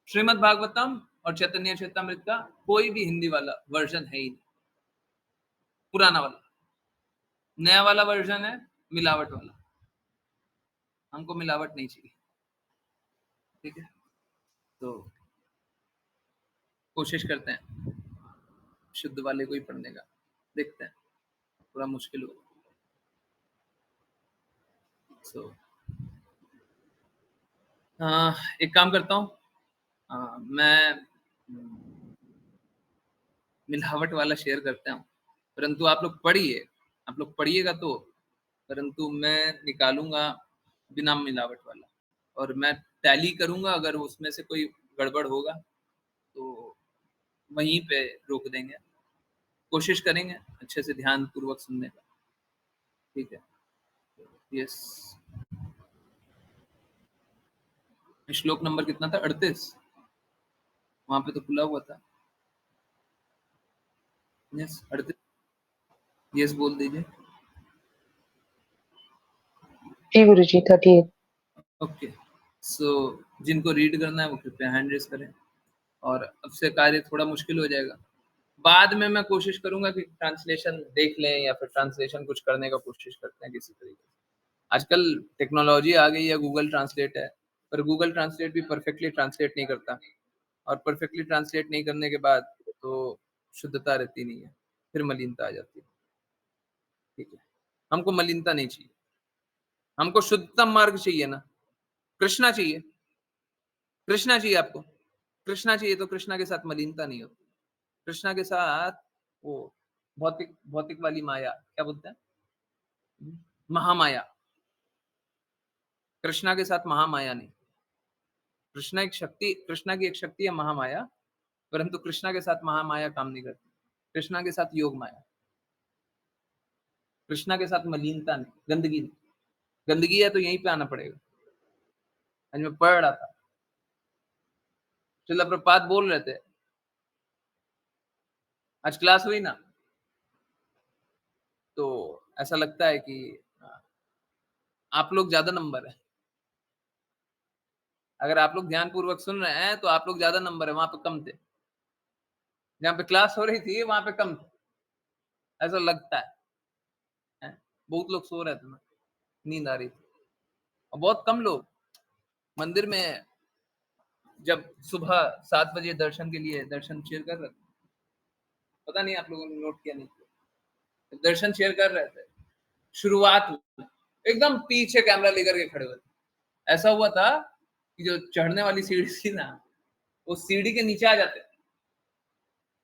श्रीमद् भागवतम और चैतन्य चेतामृत का कोई भी हिंदी वाला वर्जन है ही नहीं, पुराना वाला। नया वाला वर्जन है मिलावट वाला, हमको मिलावट नहीं चाहिए, ठीक है। तो कोशिश करते हैं शुद्ध वाले को ही पढ़ने का, देखते हैं, थोड़ा मुश्किल होगा। सो एक काम करता हूँ, मैं मिलावट वाला शेयर करता हूँ, परंतु आप लोग पढ़िएगा तो, परंतु मैं निकालूंगा बिना मिलावट वाला, और मैं टैली करूंगा, अगर उसमें से कोई गड़बड़ होगा तो वहीं पे रोक देंगे, कोशिश करेंगे अच्छे से ध्यान पूर्वक सुनने का, ठीक है। यस, श्लोक नंबर कितना था? 38, वहां पे तो खुला हुआ था। यस 38, यस बोल दीजिए। जी गुरु जी 38। ओके, सो जिनको रीड करना है वो कृपया हैंड रेस करें, और अब से कार्य थोड़ा मुश्किल हो जाएगा। बाद में मैं कोशिश करूंगा कि ट्रांसलेशन देख लें, या फिर ट्रांसलेशन कुछ करने का कोशिश करते हैं किसी तरीके से। आजकल टेक्नोलॉजी आ गई है, गूगल ट्रांसलेट है, पर गूगल ट्रांसलेट भी परफेक्टली ट्रांसलेट नहीं करता, और परफेक्टली ट्रांसलेट नहीं करने के बाद तो शुद्धता रहती नहीं है, फिर मलिनता आ जाती है, ठीक है। हमको मलिनता नहीं चाहिए, हमको शुद्धतम मार्ग चाहिए ना, कृष्णा चाहिए, कृष्णा चाहिए आपको, कृष्णा चाहिए तो कृष्णा के साथ मलिनता नहीं होती, कृष्णा के साथ वो भौतिक भौतिक वाली माया, क्या बोलते हैं, महामाया, कृष्णा के साथ महामाया नहीं। कृष्णा की एक शक्ति है महामाया, परंतु कृष्णा के साथ महामाया काम नहीं करती, कृष्णा के साथ योग माया, कृष्णा के साथ मलिनता नहीं, गंदगी नहीं। गंदगी है तो यहीं पे आना पड़ेगा। आज मैं पढ़ रहा था, श्रील प्रभुपाद बोल रहे थे, आज क्लास हुई ना, तो ऐसा लगता है कि आप लोग ज्यादा नंबर है। अगर आप लोग ध्यानपूर्वक सुन रहे हैं तो आप लोग ज्यादा नंबर है, वहां पे कम थे। जहाँ पे क्लास हो रही थी वहां पे कम थे, ऐसा लगता है। बहुत लोग सो रहे थे ना, नींद आ रही थी, और बहुत कम लोग मंदिर में जब सुबह 7 बजे दर्शन के लिए दर्शन शेयर कर रहे थे। पता नहीं आप लोगों ने नोट किया नहीं किया, दर्शन शेयर कर रहे थे शुरुआत में, एकदम पीछे कैमरा लेकर के खड़े हुए थे। ऐसा हुआ था कि जो चढ़ने वाली सीढ़ी थी ना, वो सीढ़ी के नीचे आ जाते।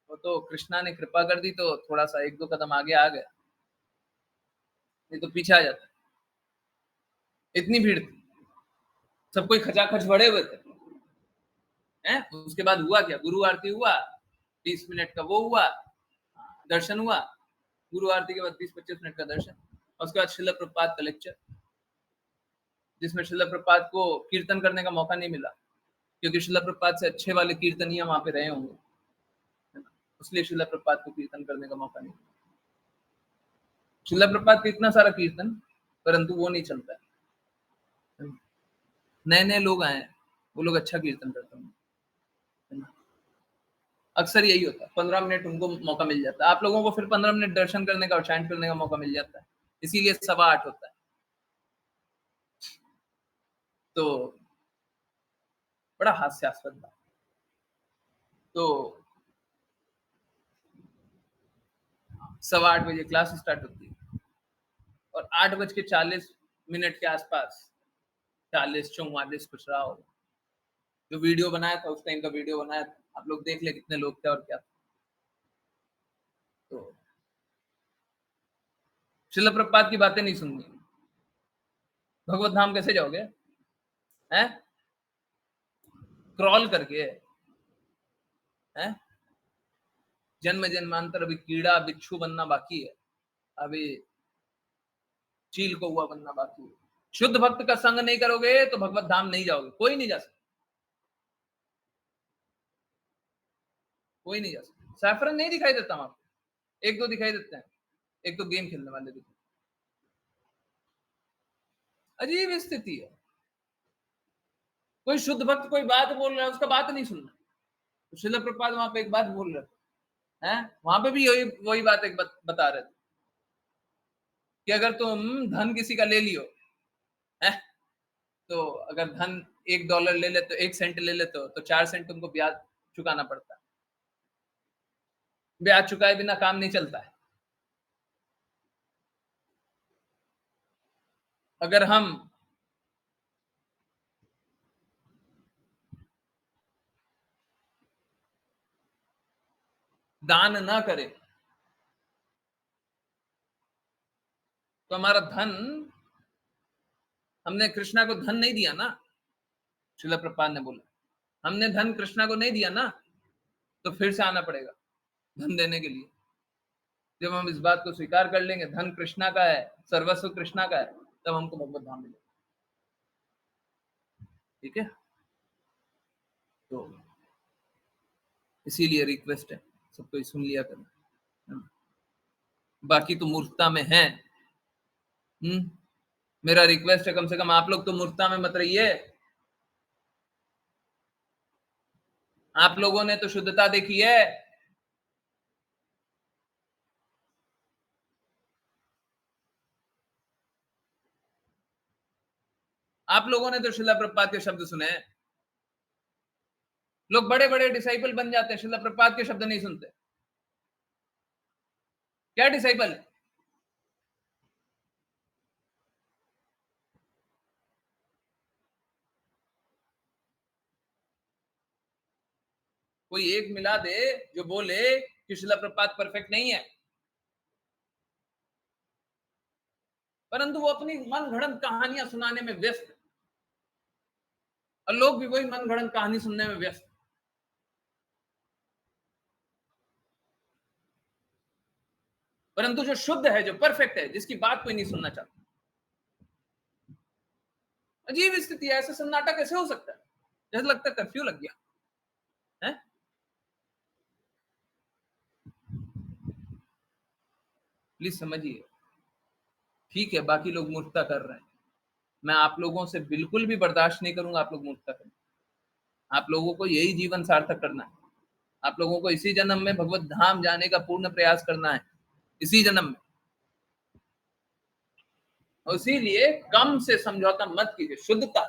वो तो कृष्णा ने कृपा कर दी तो थोड़ा सा 1-2 कदम आगे आ गया, नहीं तो पीछे आ जाता। इतनी भीड़ थी, सब कोई खचाखच भरे हुए थे। हैं? उसके बाद हुआ क्या, गुरु आरती हुआ, 20 मिनट का वो हुआ, दर्शन हुआ। गुरु आरती के बाद 20-25 मिनट का दर्शन, और उसके बाद श्रील प्रभुपाद का लेक्चर, जिसमें श्रील प्रभुपाद को कीर्तन करने का मौका नहीं मिला, क्योंकि श्रील प्रभुपाद से अच्छे वाले कीर्तनिया वहां पे रहे होंगे, इसलिए श्रील प्रभुपाद को कीर्तन करने का मौका नहीं मिला। श्रील प्रभुपाद का इतना सारा कीर्तन, परंतु वो नहीं चलता है। नए नए लोग आए, वो लोग अच्छा कीर्तन करते हैं, अक्सर यही होता है। 15 मिनट उनको मौका मिल जाता है, आप लोगों को फिर 15 मिनट दर्शन करने का और चैंट करने का मौका मिल जाता है, इसीलिए 8:15 होता है। तो बड़ा हास्यास्पद बात। तो 8:15 बजे क्लास स्टार्ट होती है, और 8:40 के आसपास, 40-44 कुछ रहा होगा, जो वीडियो बनाया था उस टाइम का वीडियो बनाया था, आप लोग देख ले कितने लोग थे और क्या था। तो श्रील प्रभुपाद की बातें नहीं सुननी, भगवत धाम कैसे जाओगे? हैं? क्रॉल करके? हैं? जन्म जन्मांतर अभी कीड़ा बिच्छू बनना बाकी है, अभी चील कौवा बनना बाकी है। शुद्ध भक्त का संग नहीं करोगे तो भगवत धाम नहीं जाओगे, कोई नहीं जा सकता, कोई नहीं जा सकता। सैफरन नहीं दिखाई देता वहां पे, 1-2 दिखाई देते हैं, एक तो गेम खेलने वाले दिखाई। अजीब स्थिति है। कोई शुद्ध भक्त कोई बात बोल रहा है, उसका बात नहीं सुनना। तो श्रील प्रभुपाद वहां पे एक बात बोल रहे थे, हैं? वहां पे भी वही बात एक बता रहे थे कि अगर तुम धन किसी का ले लियो, है, तो अगर धन $1 ले लेते, 1 सेंट ले लेते हो, तो 4 सेंट तुमको ब्याज चुकाना पड़ता है। ब्याज चुकाए बिना काम नहीं चलता है। अगर हम दान ना करें तो हमारा धन, हमने कृष्णा को धन नहीं दिया ना, श्रील प्रभुपाद ने बोला हमने धन कृष्णा को नहीं दिया ना, तो फिर से आना पड़ेगा धन देने के लिए। जब हम इस बात को स्वीकार कर लेंगे धन कृष्णा का है, सर्वस्व कृष्णा का है, तब हमको भगवत धाम मिलेगा। ठीक है, तो इसीलिए रिक्वेस्ट है सबको सुन लिया करना, बाकी तो मूर्खता में है। मेरा रिक्वेस्ट है कम से कम आप लोग तो मूर्खता में मत रहिए। आप लोगों ने तो शुद्धता देखी है। आप लोगों ने तो श्रील प्रभुपाद के शब्द सुने। लोग बड़े बड़े डिसाइपल बन जाते हैं, श्रील प्रभुपाद के शब्द नहीं सुनते। क्या डिसाइपल है? कोई एक मिला दे जो बोले कि श्रील प्रभुपाद परफेक्ट नहीं है, परंतु वो अपनी मन घड़ंत कहानियां सुनाने में व्यस्त है, और लोग भी वही मन घड़ंत कहानी सुनने में व्यस्त। परंतु जो शुद्ध है, जो परफेक्ट है, जिसकी बात कोई नहीं सुनना चाहता। अजीब स्थिति है, ऐसे सन्नाटा कैसे हो सकता है, जैसे लगता है कर्फ्यू लग गया। प्लीज समझिए। ठीक है, बाकी लोग मूर्खता कर रहे हैं, मैं आप लोगों से बिल्कुल भी बर्दाश्त नहीं करूंगा आप लोग मूर्खता करें। आप लोगों को यही जीवन सार्थक करना है, आप लोगों को इसी जन्म में भगवत धाम जाने का पूर्ण प्रयास करना है, इसी जन्म में। और इसीलिए कम से समझौता मत कीजिए, शुद्धता,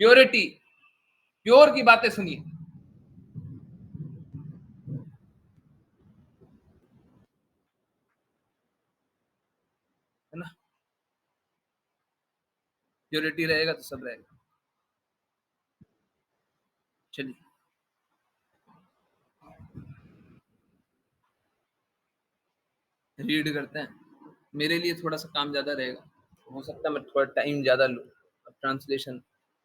प्योरिटी, प्योर की बातें सुनिए, है ना। प्योरिटी रहेगा तो सब रहेगा। चलिए, रीड करते हैं। मेरे लिए थोड़ा सा काम ज्यादा रहेगा, हो सकता है मैं थोड़ा टाइम ज्यादा लूँ। अब ट्रांसलेशन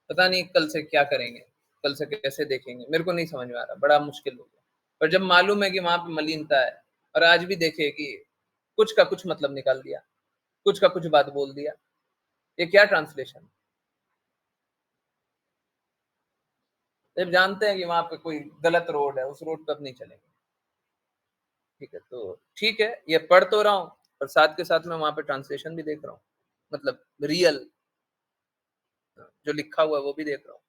पता नहीं कल से क्या करेंगे, कल से कैसे देखेंगे, मेरे को नहीं समझ में आ रहा, बड़ा मुश्किल हो गया। पर जब मालूम है कि वहां पे मलिनता है, और आज भी देखे कि कुछ का कुछ मतलब निकाल दिया, कुछ का कुछ बात बोल दिया, ये क्या ट्रांसलेशन। जब जानते हैं कि वहां पे कोई गलत रोड है, उस रोड पर नहीं चलेंगे। ठीक है, तो ठीक है, ये पढ़ तो रहा हूँ, और साथ के साथ मैं वहां पे ट्रांसलेशन भी देख रहा हूँ, मतलब रियल जो लिखा हुआ है वो भी देख रहा हूँ।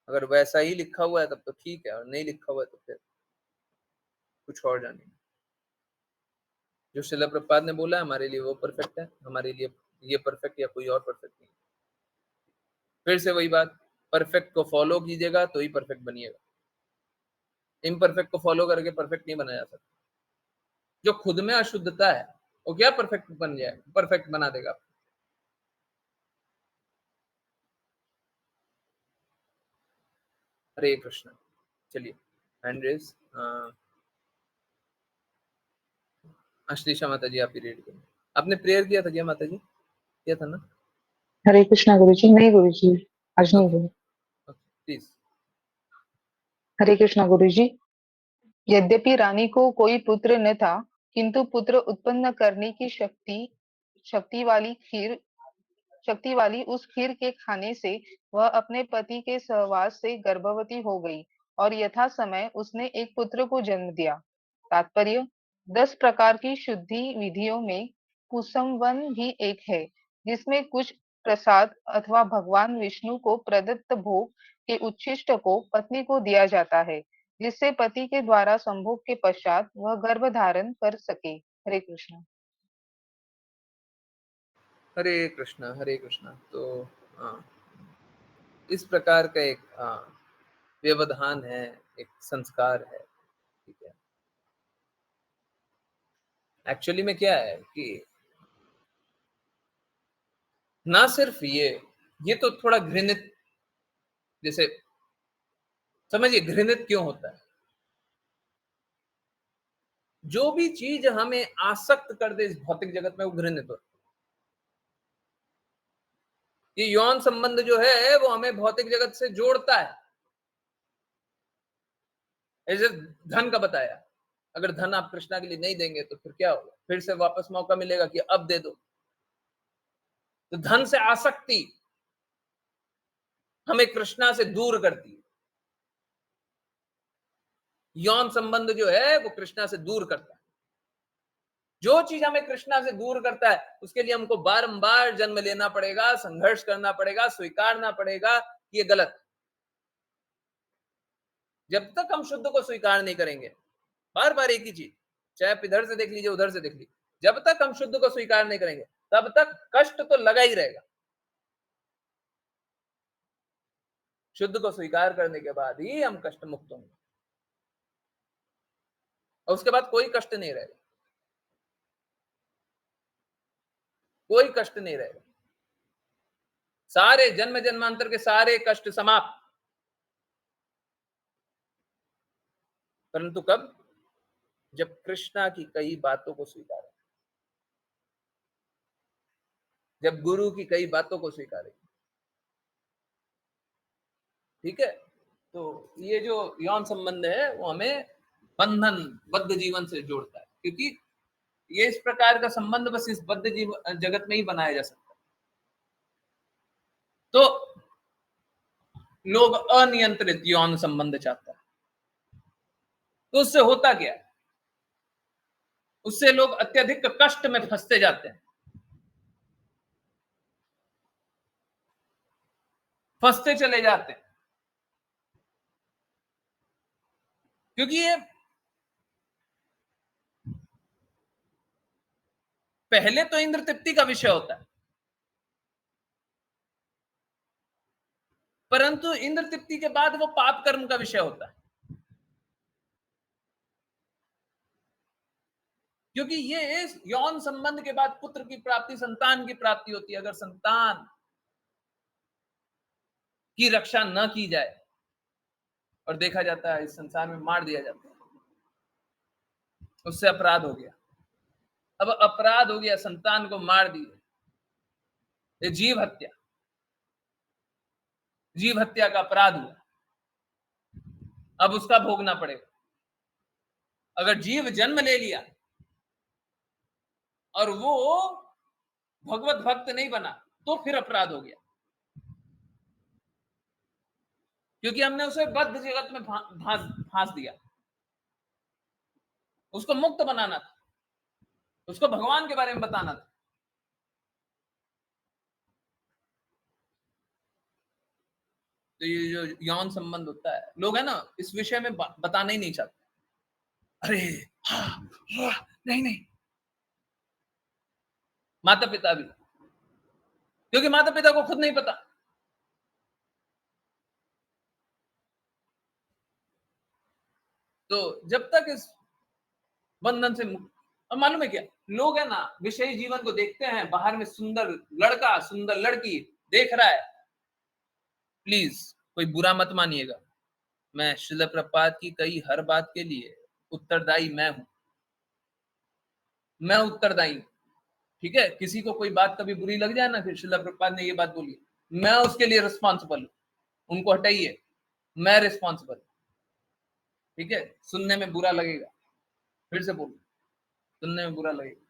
अगर वैसा ही लिखा हुआ है तब तो ठीक है, और नहीं लिखा हुआ है तो फिर कुछ और जानेंगे। जो शिला प्रपात ने बोला है हमारे लिए वो परफेक्ट है, हमारे लिए ये परफेक्ट या कोई और परफेक्ट नहीं। फिर से वही बात, परफेक्ट को फॉलो कीजिएगा तो ही परफेक्ट बनिएगा, इम्परफेक्ट को फॉलो करके परफेक्ट नहीं बना जा सकता। जो खुद में अशुद्धता है वो क्या परफेक्ट बन जाए, परफेक्ट बना देगा। हरे कृष्ण। चलिए, हैंड रेज। अश्लीषा माता जी, आप ही रीड करें। आपने प्रेयर किया था क्या माता जी? किया था ना? हरे कृष्णा गुरुजी। नहीं गुरुजी, आज नहीं ओके, हुई। प्लीज। हरे कृष्णा गुरुजी। यद्यपि रानी को कोई पुत्र न था, किंतु पुत्र उत्पन्न करने की शक्ति वाली खीर शक्ति वाली उस खीर के खाने से वह अपने पति के सहवास से गर्भवती हो गई और यथा समय उसने एक पुत्र को जन्म दिया। तात्पर्य: 10 प्रकार की शुद्धि विधियों में कुसुमवन भी एक है, जिसमें कुछ प्रसाद अथवा भगवान विष्णु को प्रदत्त भोग के उच्छिष्ट को पत्नी को दिया जाता है, जिससे पति के द्वारा संभोग के पश्चात वह गर्भ धारण कर सके। हरे कृष्ण। हरे कृष्णा, हरे कृष्णा। तो हाँ, इस प्रकार का एक व्यवधान है, एक संस्कार है। ठीक है, एक्चुअली में क्या है कि ना सिर्फ ये तो थोड़ा घृणित, जैसे समझिए घृणित क्यों होता है। जो भी चीज हमें आसक्त कर दे इस भौतिक जगत में वो घृणित होता है। ये यौन संबंध जो है वो हमें भौतिक जगत से जोड़ता है। ऐसे धन का बताया, अगर धन आप कृष्णा के लिए नहीं देंगे तो फिर क्या होगा, फिर से वापस मौका मिलेगा कि अब दे दो। तो धन से आसक्ति हमें कृष्णा से दूर करती है। यौन संबंध जो है वो कृष्णा से दूर करता है। जो चीज हमें कृष्णा से दूर करता है उसके लिए हमको बारंबार जन्म लेना पड़ेगा, संघर्ष करना पड़ेगा, स्वीकारना पड़ेगा कि ये गलत। जब तक हम शुद्ध को स्वीकार नहीं करेंगे, बार बार एक ही चीज, चाहे आप इधर से देख लीजिए उधर से देख लीजिए, जब तक हम शुद्ध को स्वीकार नहीं करेंगे तब तक कष्ट तो लगा ही रहेगा। शुद्ध को स्वीकार करने के बाद ही हम कष्ट मुक्त होंगे, और उसके बाद कोई कष्ट नहीं रहेगा, कोई कष्ट नहीं रहेगा। सारे जन्म जन्मांतर के सारे कष्ट समाप्त। परंतु कब? जब कृष्णा की कई बातों को स्वीकारें, जब गुरु की कई बातों को स्वीकारें। ठीक है, तो ये जो यौन संबंध है वो हमें बंधन बद्ध जीवन से जोड़ता है, क्योंकि ये इस प्रकार का संबंध बस इस बद्ध जीवन जगत में ही बनाया जा सकता है। तो लोग अनियंत्रित यौन संबंध चाहता है, तो उससे होता क्या है? उससे लोग अत्यधिक कष्ट में फंसते जाते हैं, फंसते चले जाते हैं, क्योंकि ये पहले तो इंद्र तृप्ति का विषय होता है, परंतु इंद्र तृप्ति के बाद वो पाप कर्म का विषय होता है, क्योंकि ये यौन संबंध के बाद पुत्र की प्राप्ति, संतान की प्राप्ति होती है। अगर संतान की रक्षा न की जाए, और देखा जाता है इस संसार में मार दिया जाता है, उससे अपराध हो गया। अब अपराध हो गया, संतान को मार दिए, ये जीव हत्या, जीव हत्या का अपराध हुआ, अब उसका भोगना पड़ेगा। अगर जीव जन्म ले लिया और वो भगवत भक्त नहीं बना, तो फिर अपराध हो गया, क्योंकि हमने उसे बद्ध जगत में फांस दिया। उसको मुक्त बनाना था, उसको भगवान के बारे में बताना था। तो ये जो यौन संबंध होता है, लोग है ना इस विषय में बताना ही नहीं चाहते। अरे हाँ, हाँ, नहीं नहीं, माता पिता भी, क्योंकि माता पिता को खुद नहीं पता। तो जब तक इस बंधन से मुक्त, अब मालूम है क्या, लोग है ना विषयी जीवन को देखते हैं, बाहर में सुंदर लड़का सुंदर लड़की देख रहा है, प्लीज कोई बुरा मत मानिएगा, मैं श्रील प्रपात की कई हर बात के लिए उत्तरदायी मैं हूं, मैं उत्तरदायी हूं, ठीक है। किसी को कोई बात कभी बुरी लग जाए ना, फिर श्रील प्रपात ने ये बात बोली, मैं उसके लिए रिस्पॉन्सिबल हूं, उनको हटाइए, मैं रिस्पॉन्सिबल, ठीक है। सुनने में बुरा लगेगा, फिर से बोलो, सुनने में बुरा लगेगा,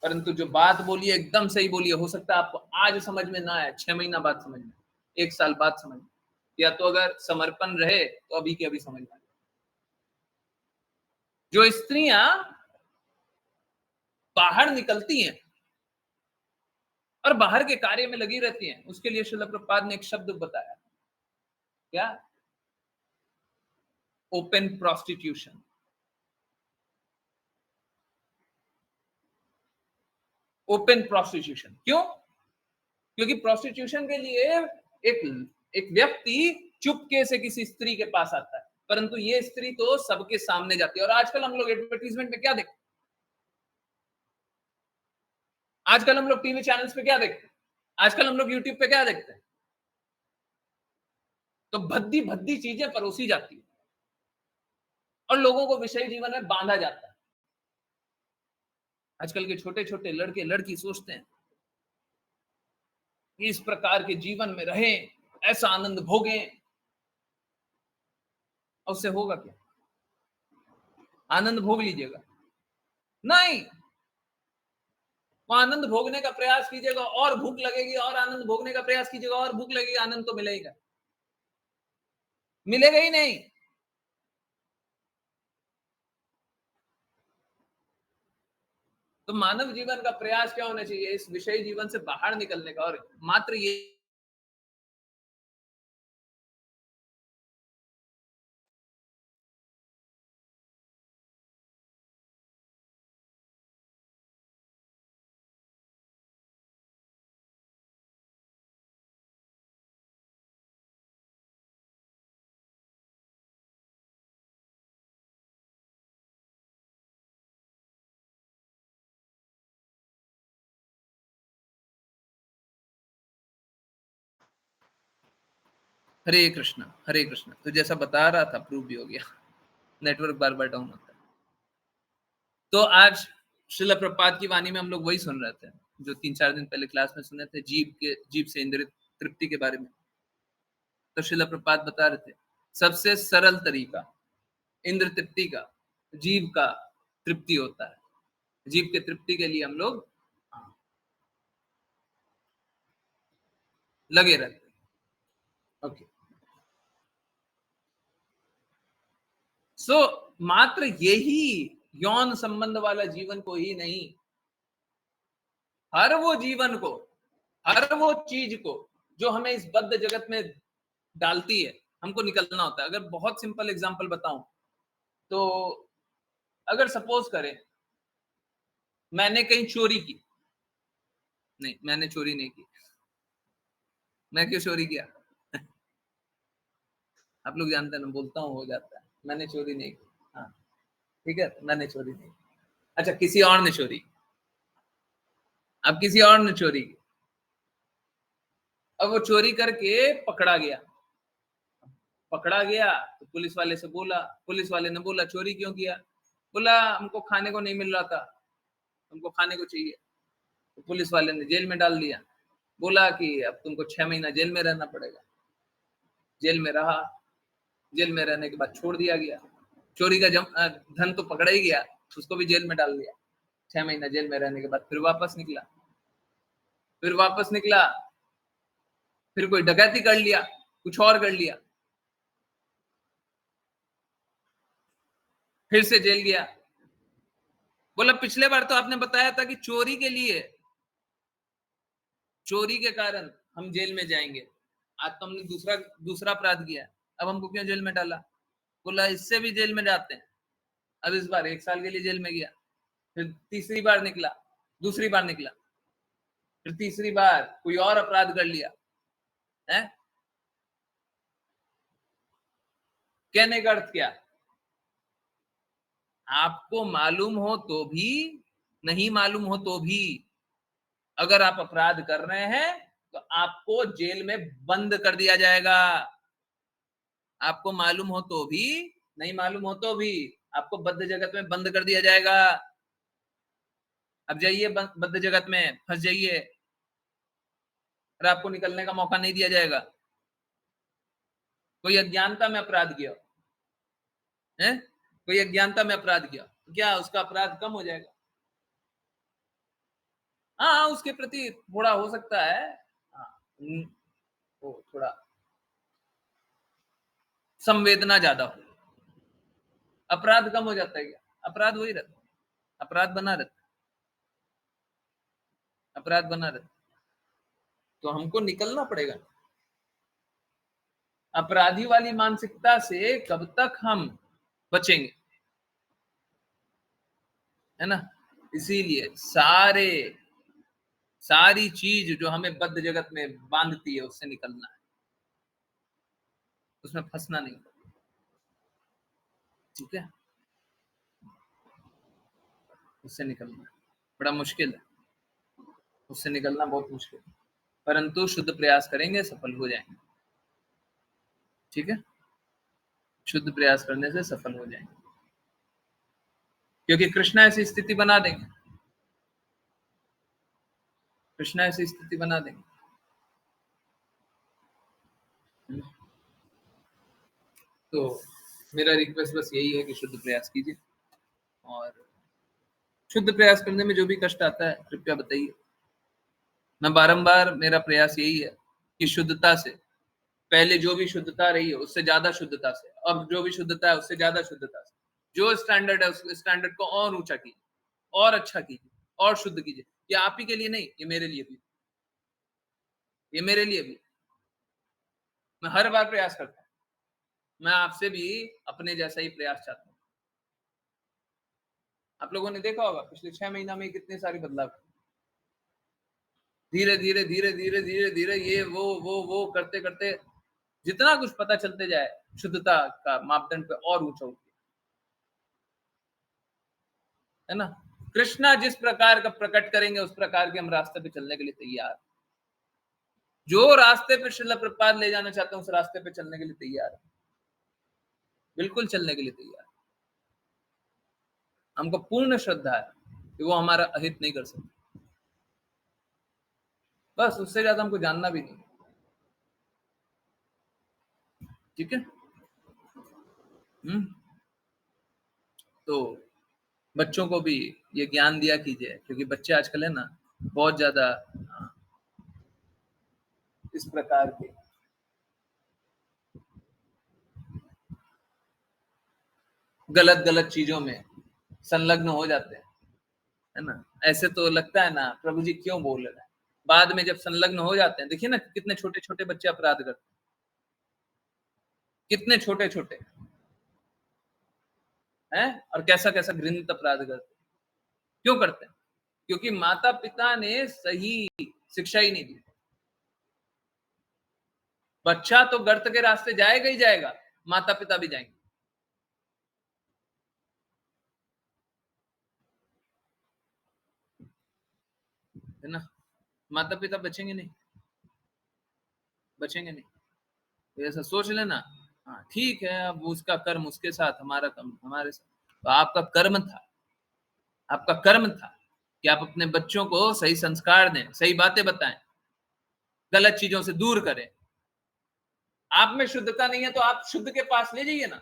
परंतु जो बात बोलिए एकदम सही बोलिए। हो सकता है आपको आज समझ में ना आए, 6 महीना बाद समझ में, 1 साल बाद समझ में, या तो अगर समर्पण रहे तो अभी के अभी समझ में आए। जो स्त्रियां बाहर निकलती हैं और बाहर के कार्य में लगी रहती हैं, उसके लिए श्रील प्रभुपाद ने एक शब्द बताया, क्या? Open prostitution. ओपन प्रोस्टिट्यूशन क्यों? क्योंकि प्रोस्टिट्यूशन के लिए एक एक व्यक्ति चुपके से किसी स्त्री के पास आता है, परंतु ये स्त्री तो सबके सामने जाती है। और आजकल हम लोग एडवर्टीजमेंट में क्या देखते हैं, आजकल हम लोग टीवी चैनल्स पे क्या देखते हैं, आजकल हम लोग यूट्यूब पे क्या देखते हैं, तो भद्दी भद्दी चीजें परोसी जाती है और लोगों को विषय जीवन में बांधा जाता है। आजकल के छोटे छोटे लड़के लड़की सोचते हैं कि इस प्रकार के जीवन में रहें, ऐसा आनंद भोगें, और उससे होगा क्या? आनंद भोग लीजिएगा? नहीं, वो आनंद भोगने का प्रयास कीजिएगा और भूख लगेगी, और आनंद भोगने का प्रयास कीजिएगा और भूख लगेगी, आनंद तो मिलेगा? मिलेगा ही नहीं। तो मानव जीवन का प्रयास क्या होना चाहिए? इस विषयी जीवन से बाहर निकलने का, और मात्र ये हरे कृष्णा, हरे कृष्णा। तो जैसा बता रहा था, प्रूव भी हो गया, नेटवर्क बार बार डाउन होता है। तो आज श्रील प्रभुपाद की वाणी में हम लोग वही सुन रहे थे जो 3-4 दिन पहले क्लास में सुने थे, जीव से इंद्रिय तृप्ति के बारे में। तो श्रील प्रभुपाद बता रहे थे सबसे सरल तरीका इंद्र तृप्ति का जीव का तृप्ति होता है। जीव के तृप्ति के लिए हम लोग लगे रहते हैं। ओके, सो मात्र यही यौन संबंध वाला जीवन को ही नहीं, हर वो जीवन को, हर वो चीज को जो हमें इस बद्ध जगत में डालती है, हमको निकलना होता है। अगर बहुत सिंपल एग्जांपल बताऊं तो अगर सपोज करें मैंने कहीं चोरी की, नहीं मैंने चोरी नहीं की, मैं क्यों चोरी किया? आप लोग जानते हैं ना, बोलता हूँ हो जाता है, मैंने चोरी नहीं की। हाँ ठीक है, मैंने चोरी नहीं की। अच्छा किसी और ने चोरी, अब किसी और ने चोरी की, अब वो चोरी करके पकड़ा गया, पकड़ा गया तो पुलिस वाले से बोला, पुलिस वाले ने बोला चोरी क्यों किया? बोला हमको खाने को नहीं मिल रहा था, हमको खाने को चाहिए। तो पुलिस वाले ने जेल में डाल दिया, बोला कि अब तुमको 6 महीना जेल में रहना पड़ेगा। जेल में रहा, जेल में रहने के बाद छोड़ दिया गया। चोरी का धन तो पकड़ा ही गया, उसको भी जेल में डाल दिया। 6 महीना जेल में रहने के बाद फिर वापस निकला, फिर वापस निकला, फिर कोई डकैती कर लिया, कुछ और कर लिया, फिर से जेल गया। बोला पिछले बार तो आपने बताया था कि चोरी के लिए, चोरी के कारण हम जेल में जाएंगे, आज तो हमने दूसरा दूसरा अपराध किया, अब हमको क्यों जेल में डाला? बोला इससे भी जेल में जाते हैं। अब इस बार 1 साल के लिए जेल में गया, फिर तीसरी बार निकला, दूसरी बार निकला, फिर तीसरी बार कोई और अपराध कर लिया है। कहने का अर्थ क्या? आपको मालूम हो तो भी, नहीं मालूम हो तो भी, अगर आप अपराध कर रहे हैं तो आपको जेल में बंद कर दिया जाएगा। आपको मालूम हो तो भी, नहीं मालूम हो तो भी, आपको बद्ध जगत में बंद कर दिया जाएगा। अब जाइए बद्ध जगत में फंस जाइए और आपको निकलने का मौका नहीं दिया जाएगा। कोई अज्ञानता में अपराध किया है, कोई अज्ञानता में अपराध किया, क्या उसका अपराध कम हो जाएगा? हाँ उसके प्रति थोड़ा हो सकता है, हाँ, वो थोड़ा संवेदना ज्यादा हो, अपराध कम हो जाता है क्या? अपराध वही रहता है, अपराध बना रहता है, अपराध बना रहता है। तो हमको निकलना पड़ेगा अपराधी वाली मानसिकता से। कब तक हम बचेंगे, है ना? इसीलिए सारी चीज जो हमें बद्ध जगत में बांधती है उससे निकलना है, उसमें फंसना नहीं, ठीक है? उससे निकलना है बड़ा मुश्किल है, उससे निकलना बहुत मुश्किल है, परंतु शुद्ध प्रयास करेंगे सफल हो जाएंगे, ठीक है? शुद्ध प्रयास करने से सफल हो जाएंगे, क्योंकि कृष्णा ऐसी स्थिति बना देंगे, कृष्णा ऐसी स्थिति बना देंगे। तो मेरा रिक्वेस्ट बस यही है कि शुद्ध प्रयास कीजिए, और शुद्ध प्रयास करने में जो भी कष्ट आता है कृपया बताइए। मैं बारंबार, मेरा प्रयास यही है कि शुद्धता से, पहले जो भी शुद्धता रही है उससे ज्यादा शुद्धता से, अब जो भी शुद्धता है उससे ज्यादा शुद्धता से, जो स्टैंडर्ड है उस स्टैंडर्ड को और ऊंचा कीजिए, और अच्छा कीजिए, और शुद्ध कीजिए। ये आप ही के लिए नहीं, ये मेरे लिए भी, ये मेरे लिए भी। मैं हर बार प्रयास करता हूँ, मैं आपसे भी अपने जैसा ही प्रयास चाहता हूँ। आप लोगों ने देखा होगा पिछले 6 महीना में कितने सारे बदलाव, धीरे धीरे धीरे धीरे धीरे धीरे ये वो करते करते जितना कुछ पता चलते जाए, शुद्धता का मापदंड पे और ऊंचा उठे, है ना? कृष्णा जिस प्रकार का प्रकट करेंगे उस प्रकार के हम रास्ते पे चलने के लिए तैयार, जो रास्ते पे श्रील प्रभुपाद ले जाना चाहते हैं उस रास्ते पे चलने के लिए तैयार, बिल्कुल चलने के लिए तैयार। हमको पूर्ण श्रद्धा है कि वो हमारा अहित नहीं कर सकते, बस उससे ज्यादा हमको जानना भी नहीं, ठीक है? तो बच्चों को भी ये ज्ञान दिया कीजिए, क्योंकि बच्चे आजकल है ना बहुत ज्यादा इस प्रकार के गलत गलत चीजों में संलग्न हो जाते हैं, है ना। ऐसे तो लगता है ना प्रभु जी क्यों बोल रहे हैं, बाद में जब संलग्न हो जाते हैं, देखिए ना कितने छोटे छोटे बच्चे अपराध करते हैं, कितने छोटे छोटे हैं, और कैसा कैसा घृणित अपराध करते हैं। क्यों करते हैं? क्योंकि माता पिता ने सही शिक्षा ही नहीं दी। बच्चा तो गर्त के रास्ते जाएगा ही जाएगा, माता पिता भी जाएंगे, है ना। माता पिता बचेंगे नहीं, बचेंगे नहीं। तो ऐसा सोच लेना, हाँ ठीक है, अब उसका कर्म उसके साथ, हमारा कर्म हमारे साथ। तो आपका कर्म था, आपका कर्म था कि आप अपने बच्चों को सही संस्कार दें, सही बातें बताएं, गलत चीजों से दूर करें। आप में शुद्धता नहीं है तो आप शुद्ध के पास ले जाइए ना।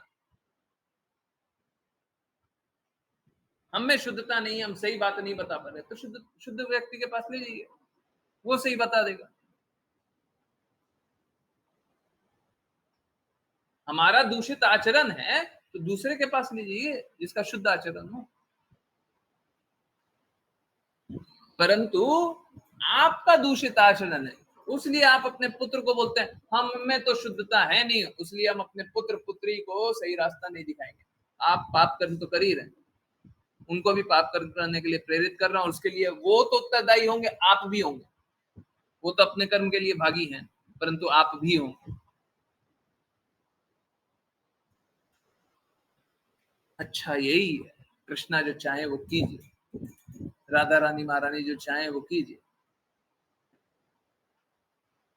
हम में शुद्धता नहीं है, हम सही बात नहीं बता पा रहे, तो शुद्ध शुद्ध व्यक्ति के पास ले जाइए, वो सही बता देगा। हमारा दूषित आचरण है तो दूसरे के पास ले जाइए जिसका शुद्ध आचरण हो। परंतु आपका दूषित आचरण है, उसलिए आप अपने पुत्र को बोलते हैं हम में तो शुद्धता है नहीं, इसलिए हम अपने पुत्र पुत्री को सही रास्ता नहीं दिखाएंगे। आप पाप कर्म तो कर ही रहे हैं, उनको भी पाप कर्म करने के लिए प्रेरित कर रहा हूं, उसके लिए वो तो उत्तरदायी होंगे, आप भी होंगे। वो तो अपने कर्म के लिए भागी हैं, परंतु आप भी होंगे। अच्छा यही है, कृष्णा जो चाहे वो कीजिए, राधा रानी महारानी जो चाहे वो कीजिए,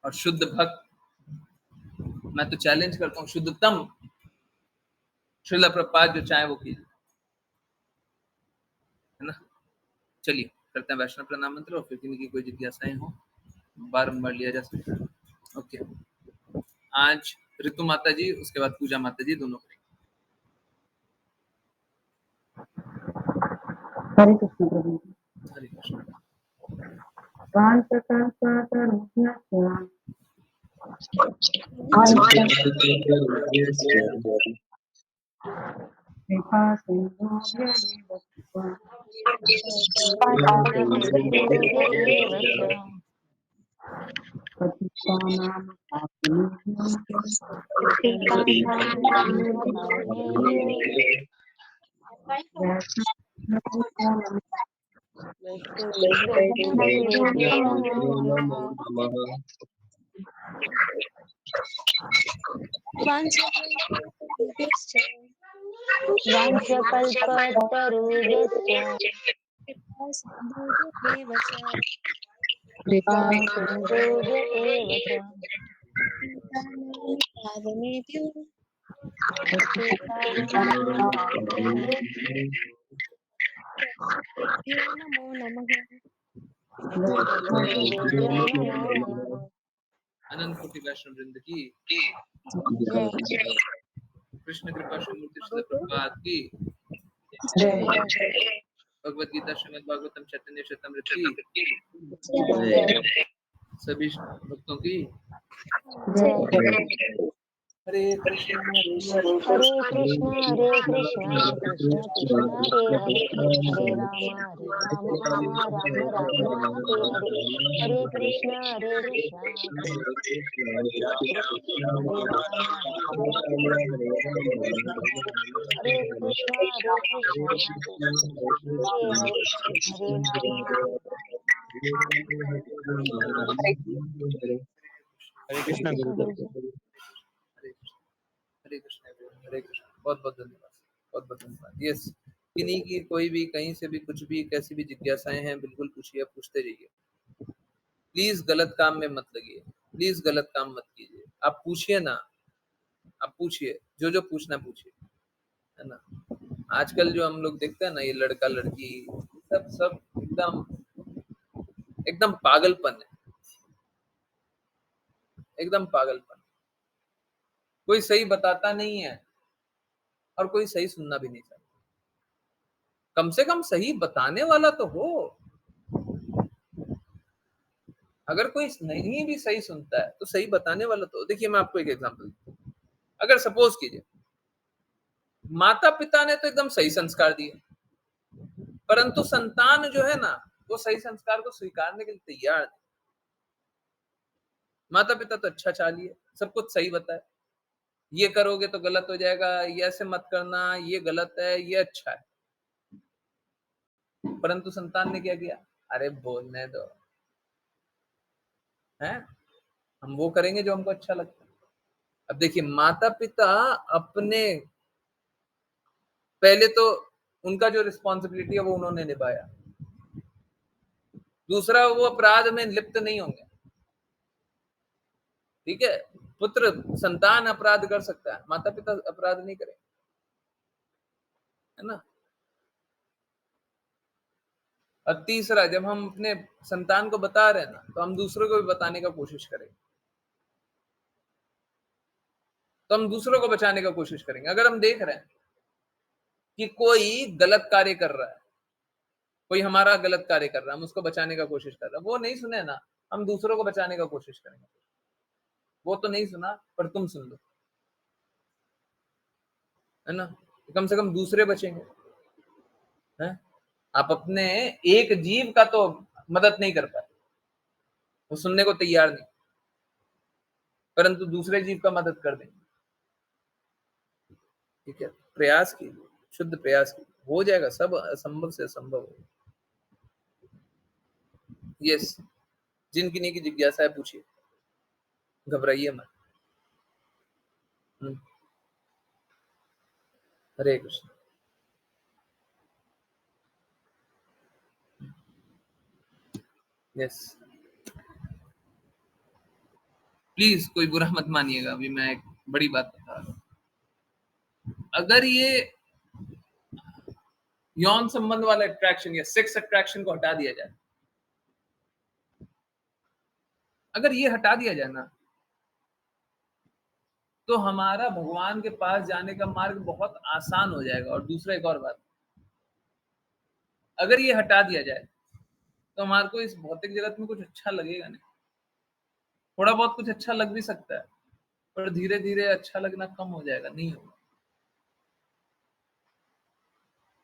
और शुद्ध भक्त, मैं तो चैलेंज करता हूँ, शुद्धतम श्रील प्रभुपाद जो चाहे वो कीजिए, है ना। चलिए करते हैं वैष्णव प्रणाम मंत्र, और फिर किन्हीं की कोई जिज्ञासाएं हो बारंबार लिया जा सकता है। ओके, आज ऋतु माता जी, उसके बाद पूजा माता जी, दोनों करेंगे। हरे कृष्ण प्रभु। हरे कृष्ण। अनंत कोटि वैष्णव वृंद की, कृष्ण कृपा श्रीमूर्ति श्रील प्रभुपाद की, भगवद गीता श्रीमद् भागवतम चैतन्य चरितमृत की, सभी भक्तों की। हरे कृष्ण हरे कृष्णा हरे कृष्णा कृष्ण कृष्ण हरे हरे हरे राम राम राम हरे हरे। हरे कृष्णा हरे कृष्णा कृष्ण हरे राम हरे कृष्णा हरे कृष्णा कृष्ण हरे हरे हरे राम हरे कृष्ण गुरुदेव। हरे कृष्ण हरे कृष्ण। बहुत बहुत धन्यवाद, बहुत बहुत धन्यवाद। यस, किन्हीं की कोई भी कहीं से भी कुछ भी कैसी भी जिज्ञासाएं हैं, बिल्कुल पूछिए, पूछते रहिए। प्लीज गलत काम में मत लगिए, प्लीज गलत काम मत कीजिए। आप पूछिए ना, आप पूछिए, जो जो पूछना पूछिए, है ना। आजकल जो हम लोग देखते हैं ना, ये लड़का लड़की सब सब एकदम एकदम पागलपन है, एकदम पागलपन। कोई सही बताता नहीं है और कोई सही सुनना भी नहीं चाहता। कम से कम सही बताने वाला तो हो। अगर कोई नहीं भी सही सुनता है तो सही बताने वाला तो। देखिए मैं आपको एक एग्जांपल देता हूं। अगर सपोज कीजिए माता पिता ने तो एकदम सही संस्कार दिए, परंतु संतान जो है ना वो सही संस्कार को स्वीकारने के लिए तैयार नहीं। माता पिता तो अच्छा चालिए, सब कुछ सही बताए, ये करोगे तो गलत हो जाएगा, ये ऐसे मत करना, ये गलत है, ये अच्छा है। परंतु संतान ने क्या किया, अरे बोलने दो, हैं हम वो करेंगे जो हमको अच्छा लगता है। अब देखिए माता पिता अपने पहले तो उनका जो रिस्पॉन्सिबिलिटी है वो उन्होंने निभाया, दूसरा वो अपराध में लिप्त नहीं होंगे। ठीक है, पुत्र संतान अपराध कर सकता है, माता पिता अपराध नहीं करेंगे, है ना। और तीसरा, जब हम अपने संतान को बता रहे हैं ना तो हम दूसरों को भी बताने का कोशिश करेंगे, तो हम दूसरों को बचाने का कोशिश करेंगे। अगर हम देख रहे हैं कि कोई गलत कार्य कर रहा है, कोई हमारा गलत कार्य कर रहा है, हम उसको बचाने का कोशिश कर रहे हैं, वो नहीं सुने ना, हम दूसरों को बचाने का कोशिश करेंगे। वो तो नहीं सुना पर तुम सुन लो, है ना, कम से कम दूसरे बचेंगे। है आप अपने एक जीव का तो मदद नहीं कर पाए, वो सुनने को तैयार नहीं, परंतु दूसरे जीव का मदद कर देंगे। ठीक है, प्रयास कीजिए, शुद्ध प्रयास कीजिए, हो जाएगा, सब असंभव से असंभव होगा। यस, जिनकी नहीं की जिज्ञासा है पूछिए, घबराइए मत। हरे कृष्ण। यस, प्लीज कोई बुरा मत मानिएगा, अभी मैं एक बड़ी बात बता रहा हूँ। अगर ये यौन संबंध वाला अट्रैक्शन या सेक्स अट्रैक्शन को हटा दिया जाए, अगर ये हटा दिया जाए ना, तो हमारा भगवान के पास जाने का मार्ग बहुत आसान हो जाएगा। और दूसरा एक और बात, अगर ये हटा दिया जाए तो हमारे को इस भौतिक जगत में कुछ अच्छा लगेगा नहीं। थोड़ा बहुत कुछ अच्छा लग भी सकता है, पर धीरे धीरे अच्छा लगना कम हो जाएगा, नहीं होगा,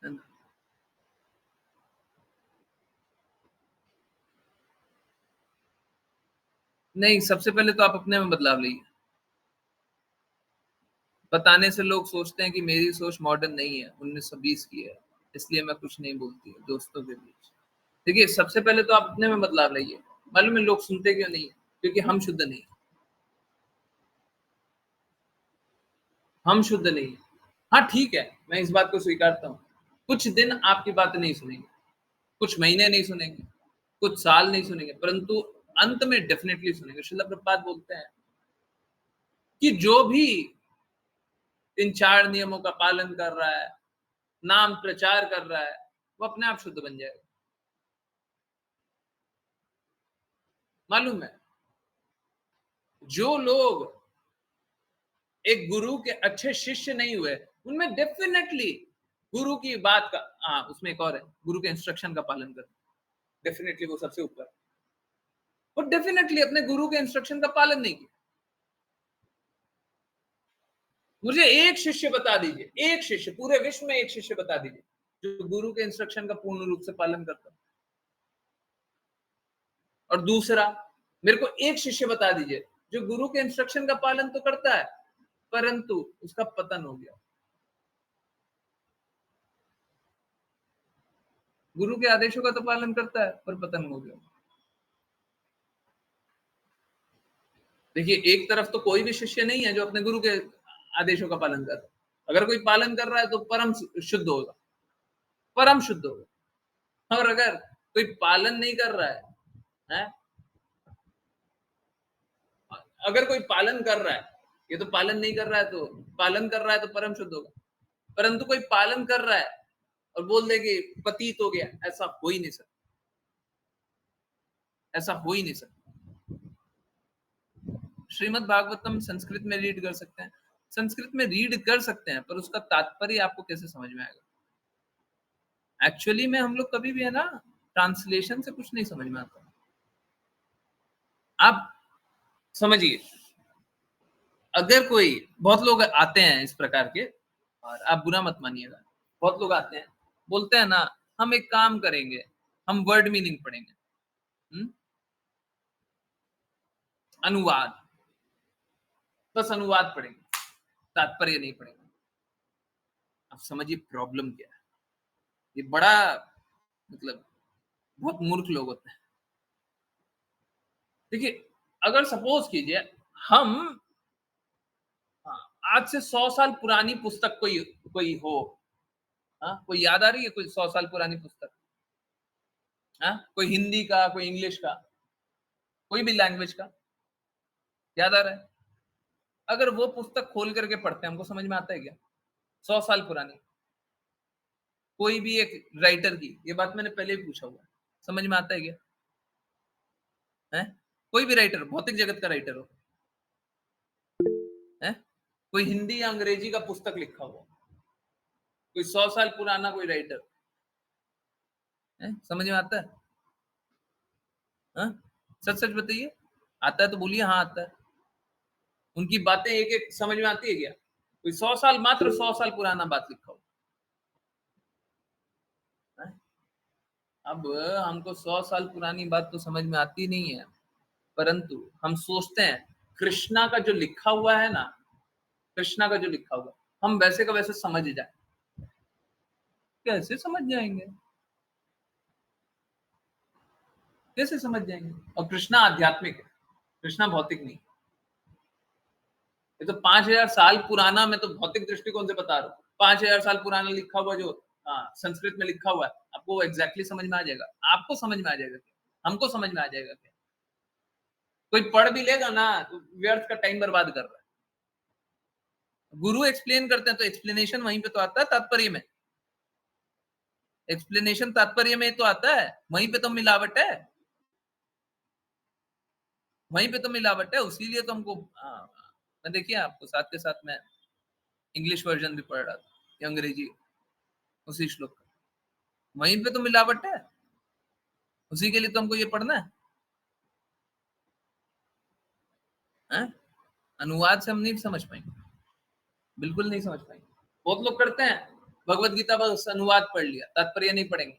है ना। नहीं, सबसे पहले तो आप अपने में बदलाव लाइए। बताने से लोग सोचते हैं कि मेरी सोच मॉडर्न नहीं है, 1920 की है, इसलिए मैं कुछ नहीं बोलती दोस्तों के बीच। देखिए, सबसे पहले तो आप अपने में बदलाव लाइए। मालूम है लोग सुनते क्यों नहीं है? क्योंकि हम शुद्ध नहीं, हम शुद्ध नहीं। हाँ ठीक है, मैं इस बात को स्वीकारता हूँ, कुछ दिन आपकी बात नहीं सुनेंगे, कुछ महीने नहीं सुनेंगे, कुछ साल नहीं सुनेंगे, परंतु अंत में डेफिनेटली सुनेंगे। श्रील प्रभुपाद बोलते हैं कि जो भी इन 4 नियमों का पालन कर रहा है, नाम प्रचार कर रहा है, वो अपने आप शुद्ध बन जाएगा। मालूम है, जो लोग एक गुरु के अच्छे शिष्य नहीं हुए, उनमें डेफिनेटली गुरु की बात का उसमें एक और है, गुरु के इंस्ट्रक्शन का पालन करना, डेफिनेटली वो सबसे ऊपर। और डेफिनेटली अपने गुरु के इंस्ट्रक्शन का पालन नहीं किया। मुझे एक शिष्य बता दीजिए, एक शिष्य, पूरे विश्व में एक शिष्य बता दीजिए जो गुरु के इंस्ट्रक्शन का पूर्ण रूप से पालन करता। और दूसरा, मेरे को एक शिष्य बता दीजिए जो गुरु के इंस्ट्रक्शन का पालन तो करता है, परंतु उसका पतन हो गया। गुरु के आदेशों का तो पालन करता है, पर पतन हो गया। देखिए, एक तरफ तो कोई भी शिष्य नहीं है जो अपने गुरु के आदेशों का पालन कर रहा है। अगर कोई पालन कर रहा है तो परम शुद्ध होगा, परम शुद्ध होगा। और अगर कोई पालन नहीं कर रहा है, अगर कोई पालन कर रहा है, ये तो पालन नहीं कर रहा है, तो पालन कर रहा है तो परम शुद्ध होगा। परंतु कोई पालन कर रहा है और बोल दे कि पतित हो गया, ऐसा हो ही नहीं सकता, ऐसा हो ही नहीं सकता। श्रीमद् भागवतम संस्कृत में रीड कर सकते हैं, संस्कृत में रीड कर सकते हैं, पर उसका तात्पर्य आपको कैसे समझ में आएगा? एक्चुअली में हम लोग कभी भी है ना, ट्रांसलेशन से कुछ नहीं समझ में आता। आप समझिए, अगर कोई, बहुत लोग आते हैं इस प्रकार के, और आप बुरा मत मानिएगा, बहुत लोग आते हैं, बोलते हैं ना, हम एक काम करेंगे, हम वर्ड मीनिंग पढ़ेंगे, अनुवाद, बस अनुवाद पढ़ेंगे, तात्पर्य नहीं पढ़ेंगे। अब समझिए प्रॉब्लम क्या है। ये बड़ा मतलब बहुत मूर्ख लोग होते हैं। देखिए, अगर सपोज कीजिए हम आज से 100 साल पुरानी पुस्तक कोई कोई हो, कोई याद आ रही है कोई 100 साल पुरानी पुस्तक? कोई हिंदी का, कोई इंग्लिश का, कोई भी लैंग्वेज का याद आ रहा है? अगर वो पुस्तक खोल करके पढ़ते हैं, हमको समझ में आता है क्या? 100 साल पुरानी कोई भी एक राइटर की, ये बात मैंने पहले भी पूछा हुआ है, समझ में आता है क्या? है? कोई भी राइटर, भौतिक जगत का राइटर हो, है? कोई हिंदी या अंग्रेजी का पुस्तक लिखा हुआ, कोई 100 साल पुराना कोई राइटर, है? समझ में आता है? सच सच बताइए, आता है तो बोलिए हाँ आता है। उनकी बातें एक एक समझ में आती है क्या? कोई 100 साल, मात्र 100 साल पुराना बात लिखा हो। अब हमको 100 साल पुरानी बात तो समझ में आती नहीं है, परंतु हम सोचते हैं कृष्णा का जो लिखा हुआ है ना, कृष्णा का जो लिखा हुआ, हम वैसे का वैसे समझ जाए। कैसे समझ जाएंगे? कैसे समझ जाएंगे? और कृष्णा आध्यात्मिक है, कृष्णा भौतिक नहीं। ये तो 5000 साल पुराना, मैं तो भौतिक दृष्टिकोण से बता रहा हूँ। 5000 साल पुराना लिखा हुआ जो संस्कृत में लिखा हुआ है, आपको एग्जैक्टली समझ में आ जाएगा। आपको समझ में आ जाएगा क्या? हमको समझ में आ जाएगा क्या? कोई पढ़ भी लेगा ना तो व्यर्थ का टाइम बर्बाद कर रहा है। गुरु एक्सप्लेन करते हैं तो एक्सप्लेनेशन वहीं पे तो आता है, तात्पर्य में। एक्सप्लेनेशन तात्पर्य में तो आता है, वहीं पे तो मिलावट है, वहीं पे तो मिलावट है। उसीलिए तो हमको मैं देखिए आपको साथ के साथ मैं इंग्लिश वर्जन भी पढ़ रहा था, या अंग्रेजी, उसी श्लोक का। वहीं पे तो मिलावट है, उसी के लिए तो हमको ये पढ़ना है? अनुवाद से हम नहीं समझ पाएंगे, बिल्कुल नहीं समझ पाएंगे। बहुत लोग करते हैं, भगवत गीता बस अनुवाद पढ़ लिया, तात्पर्य नहीं पढ़ेंगे।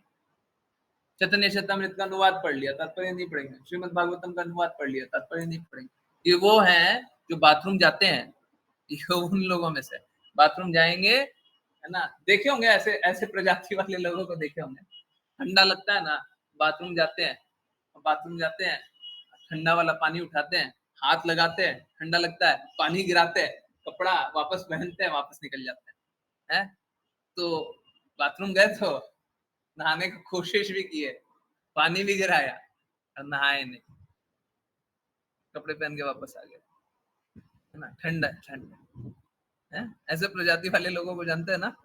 चैतन्य चैतामृत का अनुवाद पढ़ लिया, तात्पर्य नहीं पढ़ेंगे। श्रीमद् भागवतम का अनुवाद पढ़ लिया, तात्पर्य नहीं पढ़ेंगे। ये वो हैं जो बाथरूम जाते हैं, ये उन लोगों में से बाथरूम जाएंगे, है ना? देखे होंगे ऐसे ऐसे प्रजाति वाले लोगों को, देखे होंगे। ठंडा लगता है ना, बाथरूम जाते हैं, बाथरूम जाते हैं, ठंडा वाला पानी उठाते हैं, हाथ लगाते हैं, ठंडा लगता है, पानी गिराते हैं, कपड़ा वापस पहनते हैं, वापस निकल जाते हैं। तो बाथरूम गए तो नहाने की कोशिश भी की है, पानी भी गिराया और नहाए नहीं, कपड़े पहन के वापस आ गए, है ना? ठंड है, ठंड है। ऐसे प्रजाति वाले लोगों को जानते हैं ना,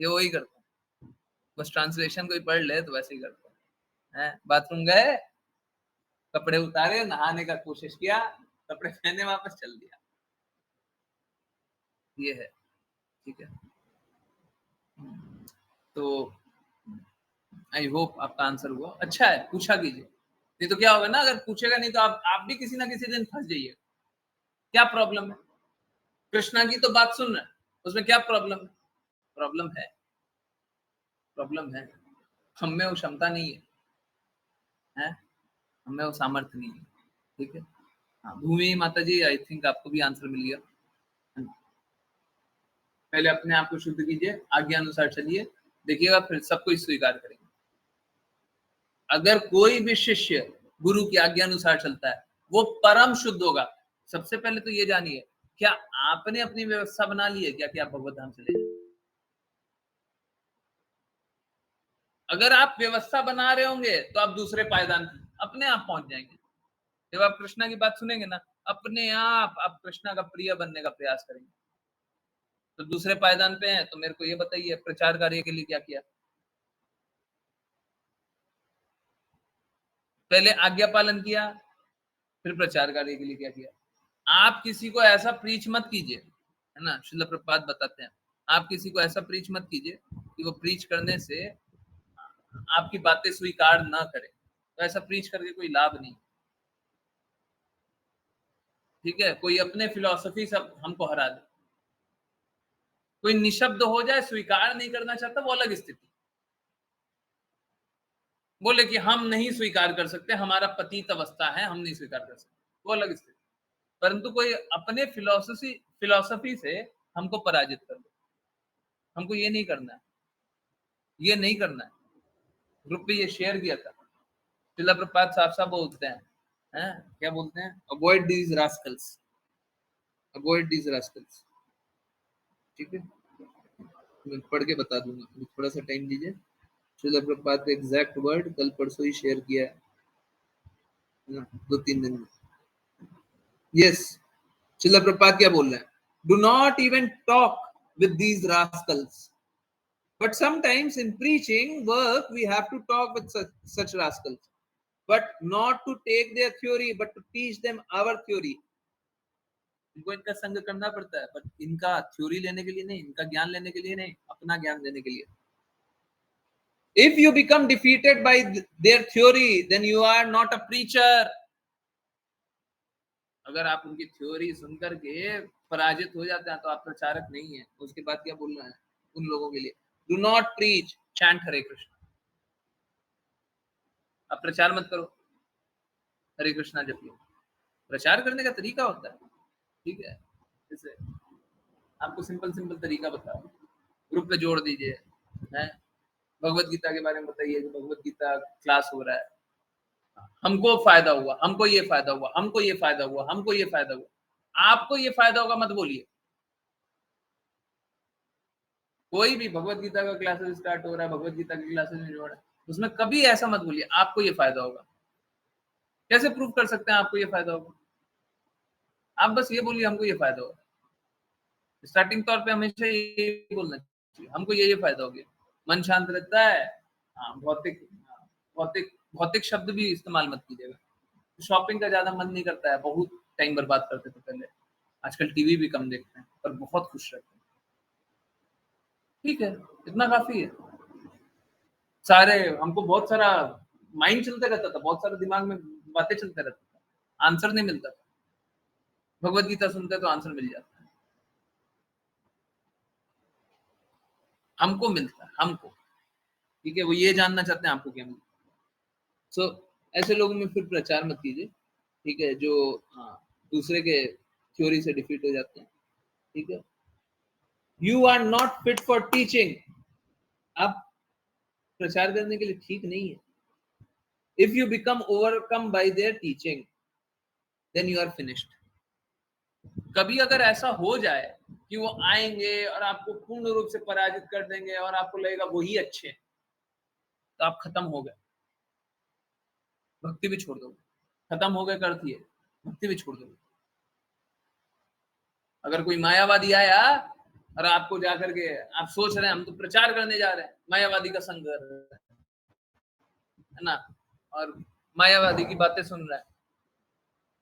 ये वही करते हैं। बस ट्रांसलेशन कोई पढ़ ले तो वैसे ही करते हैं। बाथरूम गए, कपड़े उतारे, नहाने का कोशिश किया, कपड़े पहने, वापस चल दिया। ये है, ठीक है। तो आई होप आपका आंसर हुआ। अच्छा है, पूछा कीजिए, नहीं तो क्या होगा ना, अगर पूछेगा नहीं तो आप भी किसी ना किसी दिन फंस जाइए। क्या प्रॉब्लम है? कृष्णा की तो बात सुन रहे हैं, उसमें क्या प्रॉब्लम है? प्रॉब्लम है, प्रॉब्लम है। हम में वो क्षमता नहीं है, हैं? हमें वो सामर्थ्य नहीं है, ठीक है। हाँ, भूमि माता जी, आई थिंक आपको भी आंसर मिल गया। पहले अपने आप को शुद्ध कीजिए, आज्ञा अनुसार चलिए, देखिएगा फिर सब कुछ स्वीकार करेंगे। अगर कोई भी शिष्य गुरु की आज्ञा अनुसार चलता है, वो परम शुद्ध होगा। सबसे पहले तो ये जानिए, क्या आपने अपनी व्यवस्था बना ली है क्या कि आप भगवत धाम चले जाए? अगर आप व्यवस्था बना रहे होंगे तो आप दूसरे पायदान अपने आप पहुंच जाएंगे। जब आप कृष्णा की बात सुनेंगे ना, अपने आप कृष्णा का प्रिय बनने का प्रयास करेंगे। तो दूसरे पायदान पे हैं, तो मेरे को ये बताइए, प्रचार कार्य के लिए क्या किया? पहले आज्ञा पालन किया, फिर प्रचार कार्य के लिए क्या किया? आप किसी को ऐसा प्रीच मत कीजिए, है ना? श्रील प्रभुपाद बताते हैं, आप किसी को ऐसा प्रीच मत कीजिए कि वो प्रीच करने से आपकी बातें स्वीकार ना करे। तो ऐसा प्रीच करके कोई लाभ नहीं, ठीक है। कोई अपने फिलॉसफी से हमको हरा दे, कोई निशब्द हो जाए, स्वीकार नहीं करना चाहता, वो अलग स्थिति। बोले कि हम नहीं स्वीकार कर सकते, हमारा पतित अवस्था है, हम नहीं स्वीकार कर सकते, वो अलग स्थिति। परंतु कोई अपने फिलॉसफी से हमको पराजित कर दे, हमको ये नहीं करना है, ये नहीं करना है। ग्रुप पे ये शेयर किया था, श्रील प्रभुपाद साफ बोलते हैं, क्या बोलते हैं? Avoid these Rascals, avoid these Rascals. ठीक है, मैं पढ़ के बता दूंगा, थोड़ा सा टाइम दीजिए। श्रील प्रभुपाद का एग्जैक्ट वर्ड कल परसों ही शेयर किया है, 2-3 दिन में। यस, श्रील प्रभुपाद क्या बोल रहे हैं? Do not even talk with these Rascals, but sometimes in preaching work we have to talk with such rascals, but not to take their theory but to teach them our theory. इनको इनका संग करना पड़ता है, पर इनका theory लेने के लिए नहीं, इनका ज्ञान लेने के लिए नहीं, अपना ज्ञान लेने के लिए। If you become defeated by their theory, then you are not a preacher. अगर आप उनकी थ्योरी सुनकर के पराजित हो जाते हैं तो आप प्रचारक नहीं है। उसके बाद क्या बोलना है उन लोगों के लिए? डू नॉट प्रीच, चैंट हरे कृष्ण। आप प्रचार मत करो, हरे कृष्णा जपिए। प्रचार करने का तरीका होता है, ठीक है? जैसे आपको सिंपल तरीका बताओ, ग्रुप पे जोड़ दीजिए, हैं? भगवत गीता के बारे में बताइए कि भगवत गीता क्लास हो रहा है, हमको फायदा हुआ, हमको ये फायदा हुआ, हमको ये फायदा हुआ, हमको ये फायदा हुआ। आपको ये फायदा होगा मत बोलिए। कोई भी भगवत गीता का क्लासेस स्टार्ट हो रहा है, भगवत गीता की क्लासेस में जोड़ है, उसमें कभी ऐसा मत बोलिए आपको ये फायदा होगा। कैसे प्रूव कर सकते हैं आपको ये फायदा होगा? आप बस ये बोलिए हमको ये फायदा होगा। स्टार्टिंग तौर पे हमेशा ये बोलना चाहिए, हमको ये फायदा हो गया, मन शांत रहता है। भौतिक शब्द भी इस्तेमाल मत कीजिएगा। शॉपिंग का ज्यादा मन नहीं करता है, बहुत टाइम बर्बाद करते थे पहले, आजकल टीवी भी कम देखते हैं, पर बहुत खुश रहते हैं। ठीक है, इतना काफी है। हमको बहुत सारा माइंड चलते रहता था, बहुत सारा दिमाग में बातें चलते रहता था, आंसर नहीं मिलता था। भगवत गीता सुनते तो आंसर मिल जाता है, हमको मिलता है, हमको। ठीक है, वो ये जानना चाहते हैं आपको क्या मिलता है। सो ऐसे लोगों में फिर प्रचार मत कीजिए, ठीक है, जो दूसरे के थ्योरी से डिफीट हो जाते हैं। ठीक है, you are not fit for teaching, आप प्रचार करने के लिए ठीक नहीं है। If you become overcome by their teaching then you are finished. कभी अगर ऐसा हो जाए कि वो आएंगे और आपको पूर्ण रूप से पराजित कर देंगे और आपको लगेगा वही अच्छे, तो आप खत्म हो गए, भक्ति भी छोड़ दोगे। खत्म हो गए करती है, भक्ति भी छोड़ दोगे। अगर कोई मायावादी आया और आपको जाकर के आप सोच रहे हैं हम तो प्रचार करने जा रहे हैं, मायावादी का संग कर रहे हैं, है ना, और मायावादी की बातें सुन रहे हैं,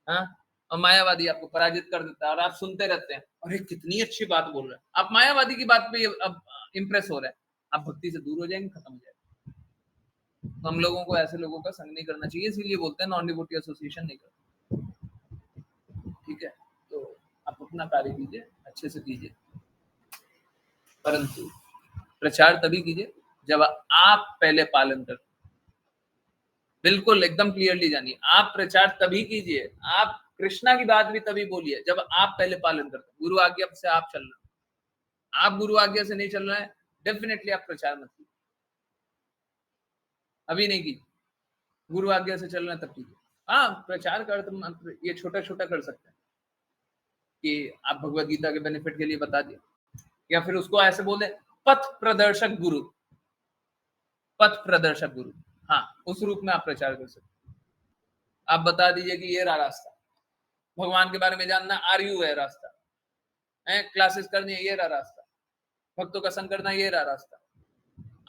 हाँ, और मायावादी आपको पराजित कर देता है और आप सुनते रहते हैं, अरे कितनी अच्छी बात बोल रहे हैं। आप मायावादी की बात पे अब इम्प्रेस हो रहे हैं, आप भक्ति से दूर हो जाएंगे, खत्म हो जाएगा। तो हम लोगों को ऐसे लोगों का संग नहीं करना चाहिए, इसीलिए बोलते हैं नॉन डिवोटी एसोसिएशन नहीं करते। ठीक है, तो आप अपना कार्य कीजिए, अच्छे से कीजिए, परंतु प्रचार तभी कीजिए जब आप पहले पालन करते। बिल्कुल एकदम क्लियरली जानिए, आप प्रचार तभी कीजिए, आप कृष्णा की बात भी तभी बोलिए जब आप पहले पालन करते हैं। गुरु आज्ञा से आप चल रहे हैं, आप गुरु आज्ञा से नहीं चल रहे हैं, डेफिनेटली आप प्रचार मत कीजिए, अभी नहीं कीजिए। गुरु आज्ञा से चल रहे हैं तब कीजिए। हाँ, प्रचार कर ये छोटा छोटा कर सकते हैं कि आप भगवत गीता के बेनिफिट के लिए बता दिए, या फिर उसको ऐसे बोले पथ प्रदर्शक गुरु, पथ प्रदर्शक गुरु, हाँ, उस रूप में आप प्रचार कर सकते हैं। आप बता दीजिए कि ये रहा रास्ता, भगवान के बारे में जानना आरयू है रास्ता, है क्लासेस करनी है, ये रहा रास्ता, भक्तों का संग करना, ये रहा रास्ता।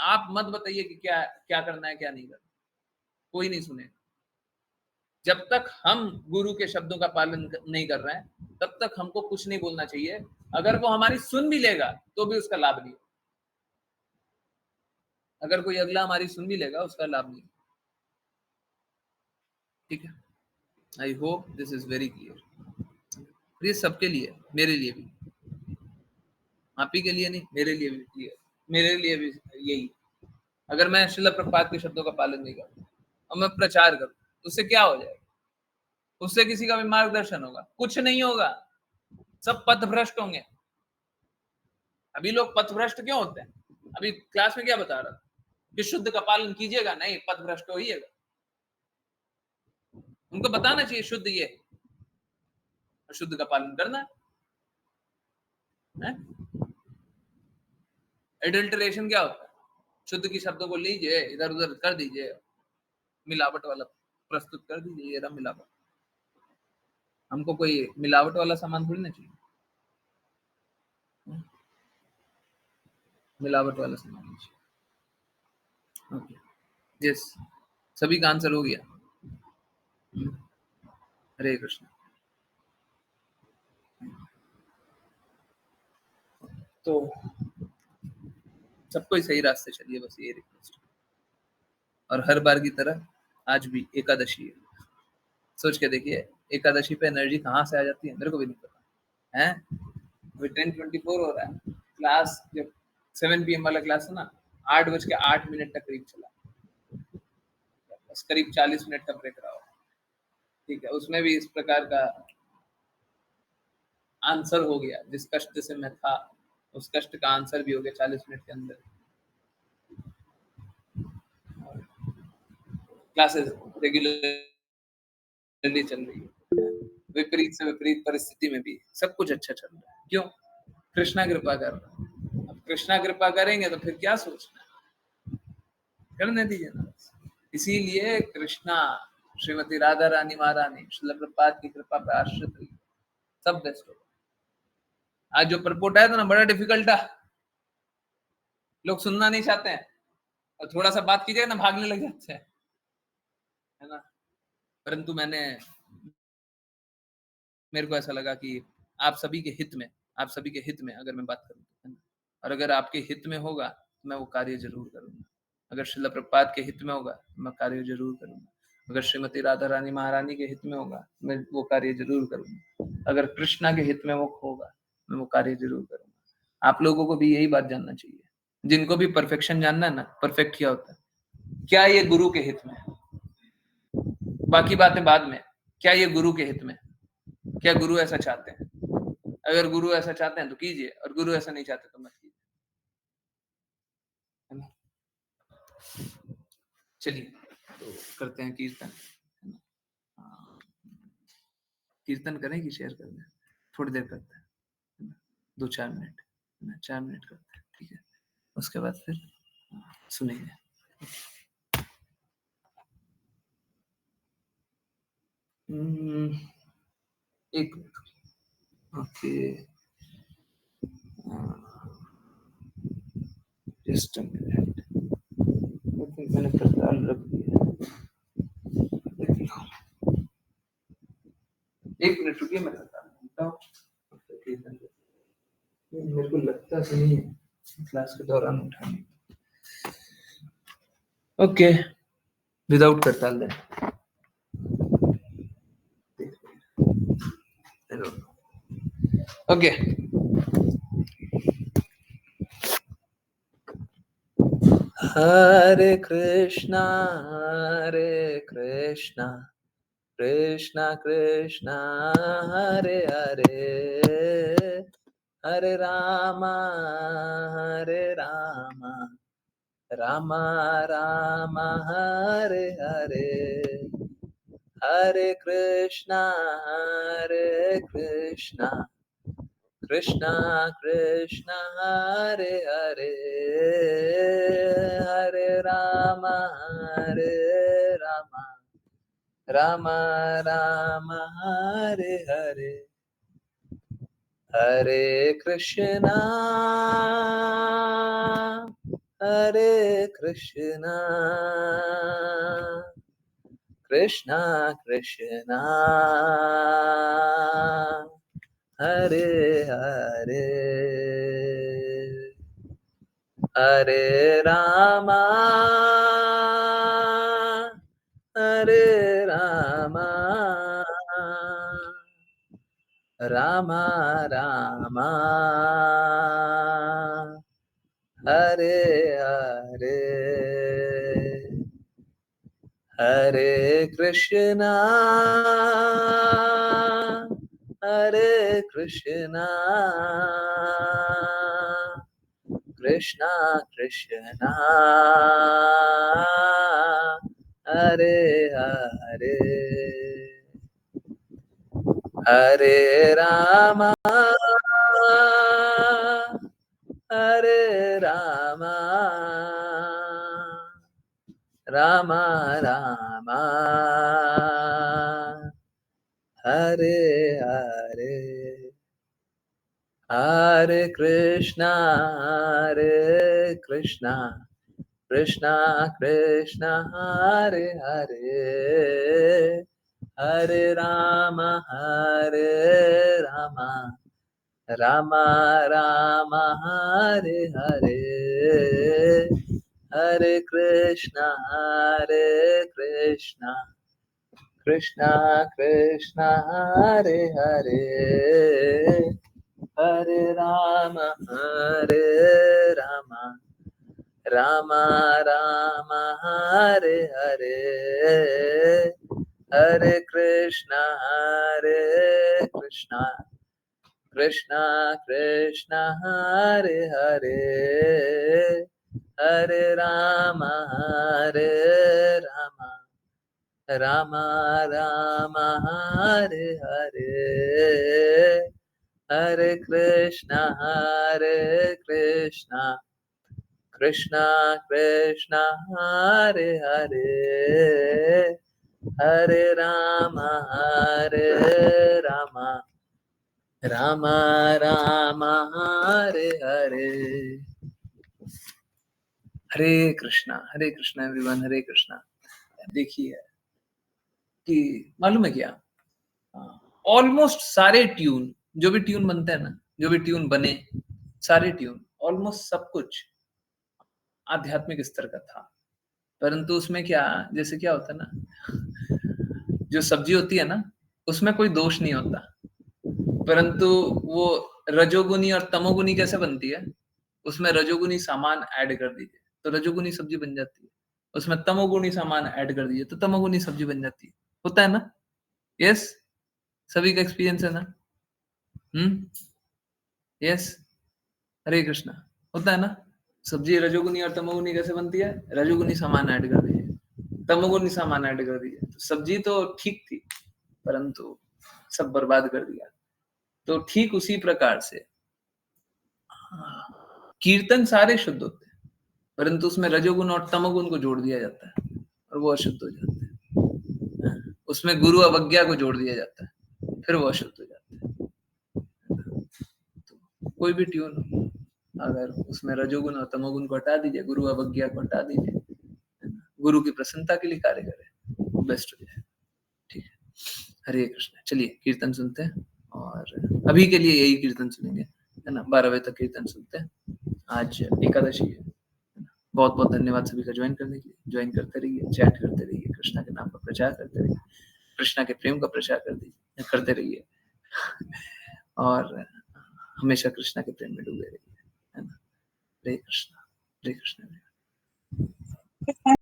आप मत बताइए कि क्या क्या करना है क्या नहीं करना, कोई नहीं सुने। जब तक हम गुरु के शब्दों का पालन नहीं कर रहे हैं तब तक हमको कुछ नहीं बोलना चाहिए। अगर वो हमारी सुन भी लेगा तो भी उसका लाभ नहीं, अगर कोई अगला हमारी सुन भी लेगा उसका लाभ नहीं। ठीक है, I hope this is very clear. ये सबके लिए, मेरे लिए भी, आप ही के लिए नहीं, मेरे लिए भी क्लियर, मेरे लिए भी यही। अगर मैं श्रील प्रभुपाद के शब्दों का पालन नहीं करूँ और मैं प्रचार करूँ, उससे क्या हो जाएगा? उससे किसी का भी मार्गदर्शन होगा? कुछ नहीं होगा, सब पथभ्रष्ट होंगे। अभी लोग पथभ्रष्ट क्यों होते हैं? अभी क्लास में क्या बता रहा था कि शुद्ध का पालन कीजिएगा, नहीं पथभ्रष्ट होइएगा। उनको बताना चाहिए शुद्ध ये, शुद्ध का पालन करना है। एडल्टरेशन क्या होता है? शुद्ध की शब्दों को लीजिए, इधर उधर कर दीजिए, मिलावट वाला प्रस्तुत कर दीजिए, ये रहा मिलावट। हमको कोई मिलावट वाला सामान थोड़ी ना चाहिए, मिलावट वाला सामान नहीं चाहिए। ओके, यस, सभी का आंसर हो गया। हरे कृष्ण। तो सबको ही सही रास्ते चलिए, बस ये रिक्वेस्ट। और हर बार की तरह आज भी एकादशी है। सोच के देखिए, एकादशी पे एनर्जी कहाँ से आ जाती है, मेरे को भी नहीं पता है। अभी 10:24 हो रहा है, क्लास जब 7 PM वाला क्लास है ना, 8:08 तक करीब चला, बस करीब 40 मिनट का ब्रेक रहा हो, ठीक है। उसमें भी इस प्रकार का आंसर हो गया, जिस कष्ट से मैं था उस कष्ट का आंसर भी हो गया 40 मिनट के अंदर। क्लासेस रेगुलरली चल रही है, विपरीत से विपरीत परिस्थिति में भी सब कुछ अच्छा चल रहा है। क्यों? कृष्णा कृपा कर रहा है। अब कृष्णा कृपा करेंगे तो फिर क्या सोचना, करने दीजिए ना। इसीलिए कृष्णा, श्रीमती राधा रानी महारानी, श्रील प्रभुपाद की कृपा पे आश्रित हुई, सब बेस्ट होगा। आज जो परपोट आया था ना, बड़ा डिफिकल्ट था, लोग सुनना नहीं चाहते हैं, और थोड़ा सा बात कीजिएगा ना भागने लग जाते हैं, है ना। परंतु मेरे को ऐसा लगा कि आप सभी के हित में, आप सभी के हित में अगर मैं बात करूँ, है ना, और अगर आपके हित में होगा तो मैं वो कार्य जरूर करूंगा। अगर श्रील प्रभुपाद के हित में होगा तो मैं कार्य जरूर करूंगा। अगर श्रीमती राधा रानी महारानी के हित में होगा मैं वो कार्य जरूर करूंगा। अगर कृष्णा के हित में वो होगा मैं वो कार्य जरूर करूंगा। आप लोगों को भी यही बात जानना चाहिए, जिनको भी परफेक्शन जानना है ना, परफेक्ट क्या होता है, क्या ये गुरु के हित में है, बाकी बातें बाद में, क्या ये गुरु के हित में, क्या गुरु ऐसा चाहते हैं। अगर गुरु ऐसा चाहते हैं तो कीजिए, और गुरु ऐसा नहीं चाहते तो मत कीजिए, है ना। चलिए तो करते हैं कीर्तन, है ना। कीर्तन करें कि शेयर कर दें? थोड़ी देर करते हैं, है ना, 2-4 मिनट, है ना, 4 मिनट करते हैं, ठीक है। उसके बाद फिर सुनेंगे। एक minute, okay, just a minute, मैंने करताल रख दिया। एक मिनट रुकिए, मैं करता हूँ। मेरे को लगता तो नहीं है क्लास के दौरान उठाने। ओके, विदाउट करताल दें। ओके, हरे कृष्णा कृष्णा कृष्णा हरे हरे, हरे रामा रामा रामा हरे हरे, हरे कृष्णा कृष्णा कृष्णा हरे हरे, हरे रामा रामा रामा हरे हरे, हरे कृष्णा कृष्णा कृष्णा हरे हरे, हरे रामा रामा रामा हरे हरे, हरे कृष्णा हरे कृष्णा कृष्णा कृष्णा हरे हरे हरे रामा हरे रामा रामा रामा हरे हरे हरे कृष्णा कृष्णा कृष्णा हरे हरे हरे राम राम राम हरे हरे हरे कृष्णा कृष्णा कृष्णा हरे हरे हरे राम राम राम हरे हरे हरे कृष्णा कृष्णा कृष्णा हरे हरे हरे राम राम राम हरे हरे हरे कृष्णा कृष्णा कृष्णा हरे हरे हरे राम राम राम हरे हरे हरे कृष्णा एवरीवन हरे कृष्णा। देखिए कि मालूम है क्या, ऑलमोस्ट सारे ट्यून जो भी ट्यून बनते हैं ना, जो भी ट्यून बने, सारे ट्यून ऑलमोस्ट सब कुछ आध्यात्मिक स्तर का था। परंतु उसमें क्या, जैसे क्या होता है ना, जो सब्जी होती है ना उसमें कोई दोष नहीं होता, परंतु वो रजोगुनी और तमोगुनी कैसे बनती है, उसमें रजोगुनी सामान ऐड कर दीजिए तो रजोगुनी सब्जी बन जाती है, उसमें तमोगुनी सामान ऐड कर दीजिए तो तमोगुनी सब्जी बन जाती है। होता है ना? यस, सभी का एक्सपीरियंस है ना? यस, हरे कृष्णा। होता है ना? सब्जी रजोगुनी और तमोगुनी कैसे बनती है? रजोगुनी सामान ऐड कर दीजिए, तमोगुनी सामान ऐड कर दीजिए, तो सब्जी तो ठीक थी परंतु सब बर्बाद कर दिया। तो ठीक उसी प्रकार से कीर्तन सारे शुद्ध होते हैं, परंतु उसमें रजोगुण और तमोगुण को जोड़ दिया जाता है और वो अशुद्ध हो जाते हैं। उसमें गुरु अवज्ञा को जोड़ दिया जाता है, फिर वो अशुद्ध हो जाते हैं। तो कोई भी ट्यून अगर उसमें रजोगुण और तमोगुण को हटा दीजिए, गुरु अवज्ञा को हटा दीजिए, गुरु की प्रसन्नता के लिए कार्य करें, वो बेस्ट हो जाए। ठीक है, हरे कृष्ण। चलिए कीर्तन सुनते हैं और अभी के लिए यही कीर्तन सुनेंगे, है ना? 12 बजे तक कीर्तन सुनते हैं। आज एकादशी है। बहुत बहुत धन्यवाद सभी का ज्वाइन करने के लिए। ज्वाइन करते रहिए, चैट करते रहिए, कृष्णा के नाम का प्रचार करते रहिए, कृष्णा के प्रेम का प्रचार करते रहिए और हमेशा कृष्णा के प्रेम में डूबे रहिए, है ना? हरे कृष्णा, हरे कृष्णा।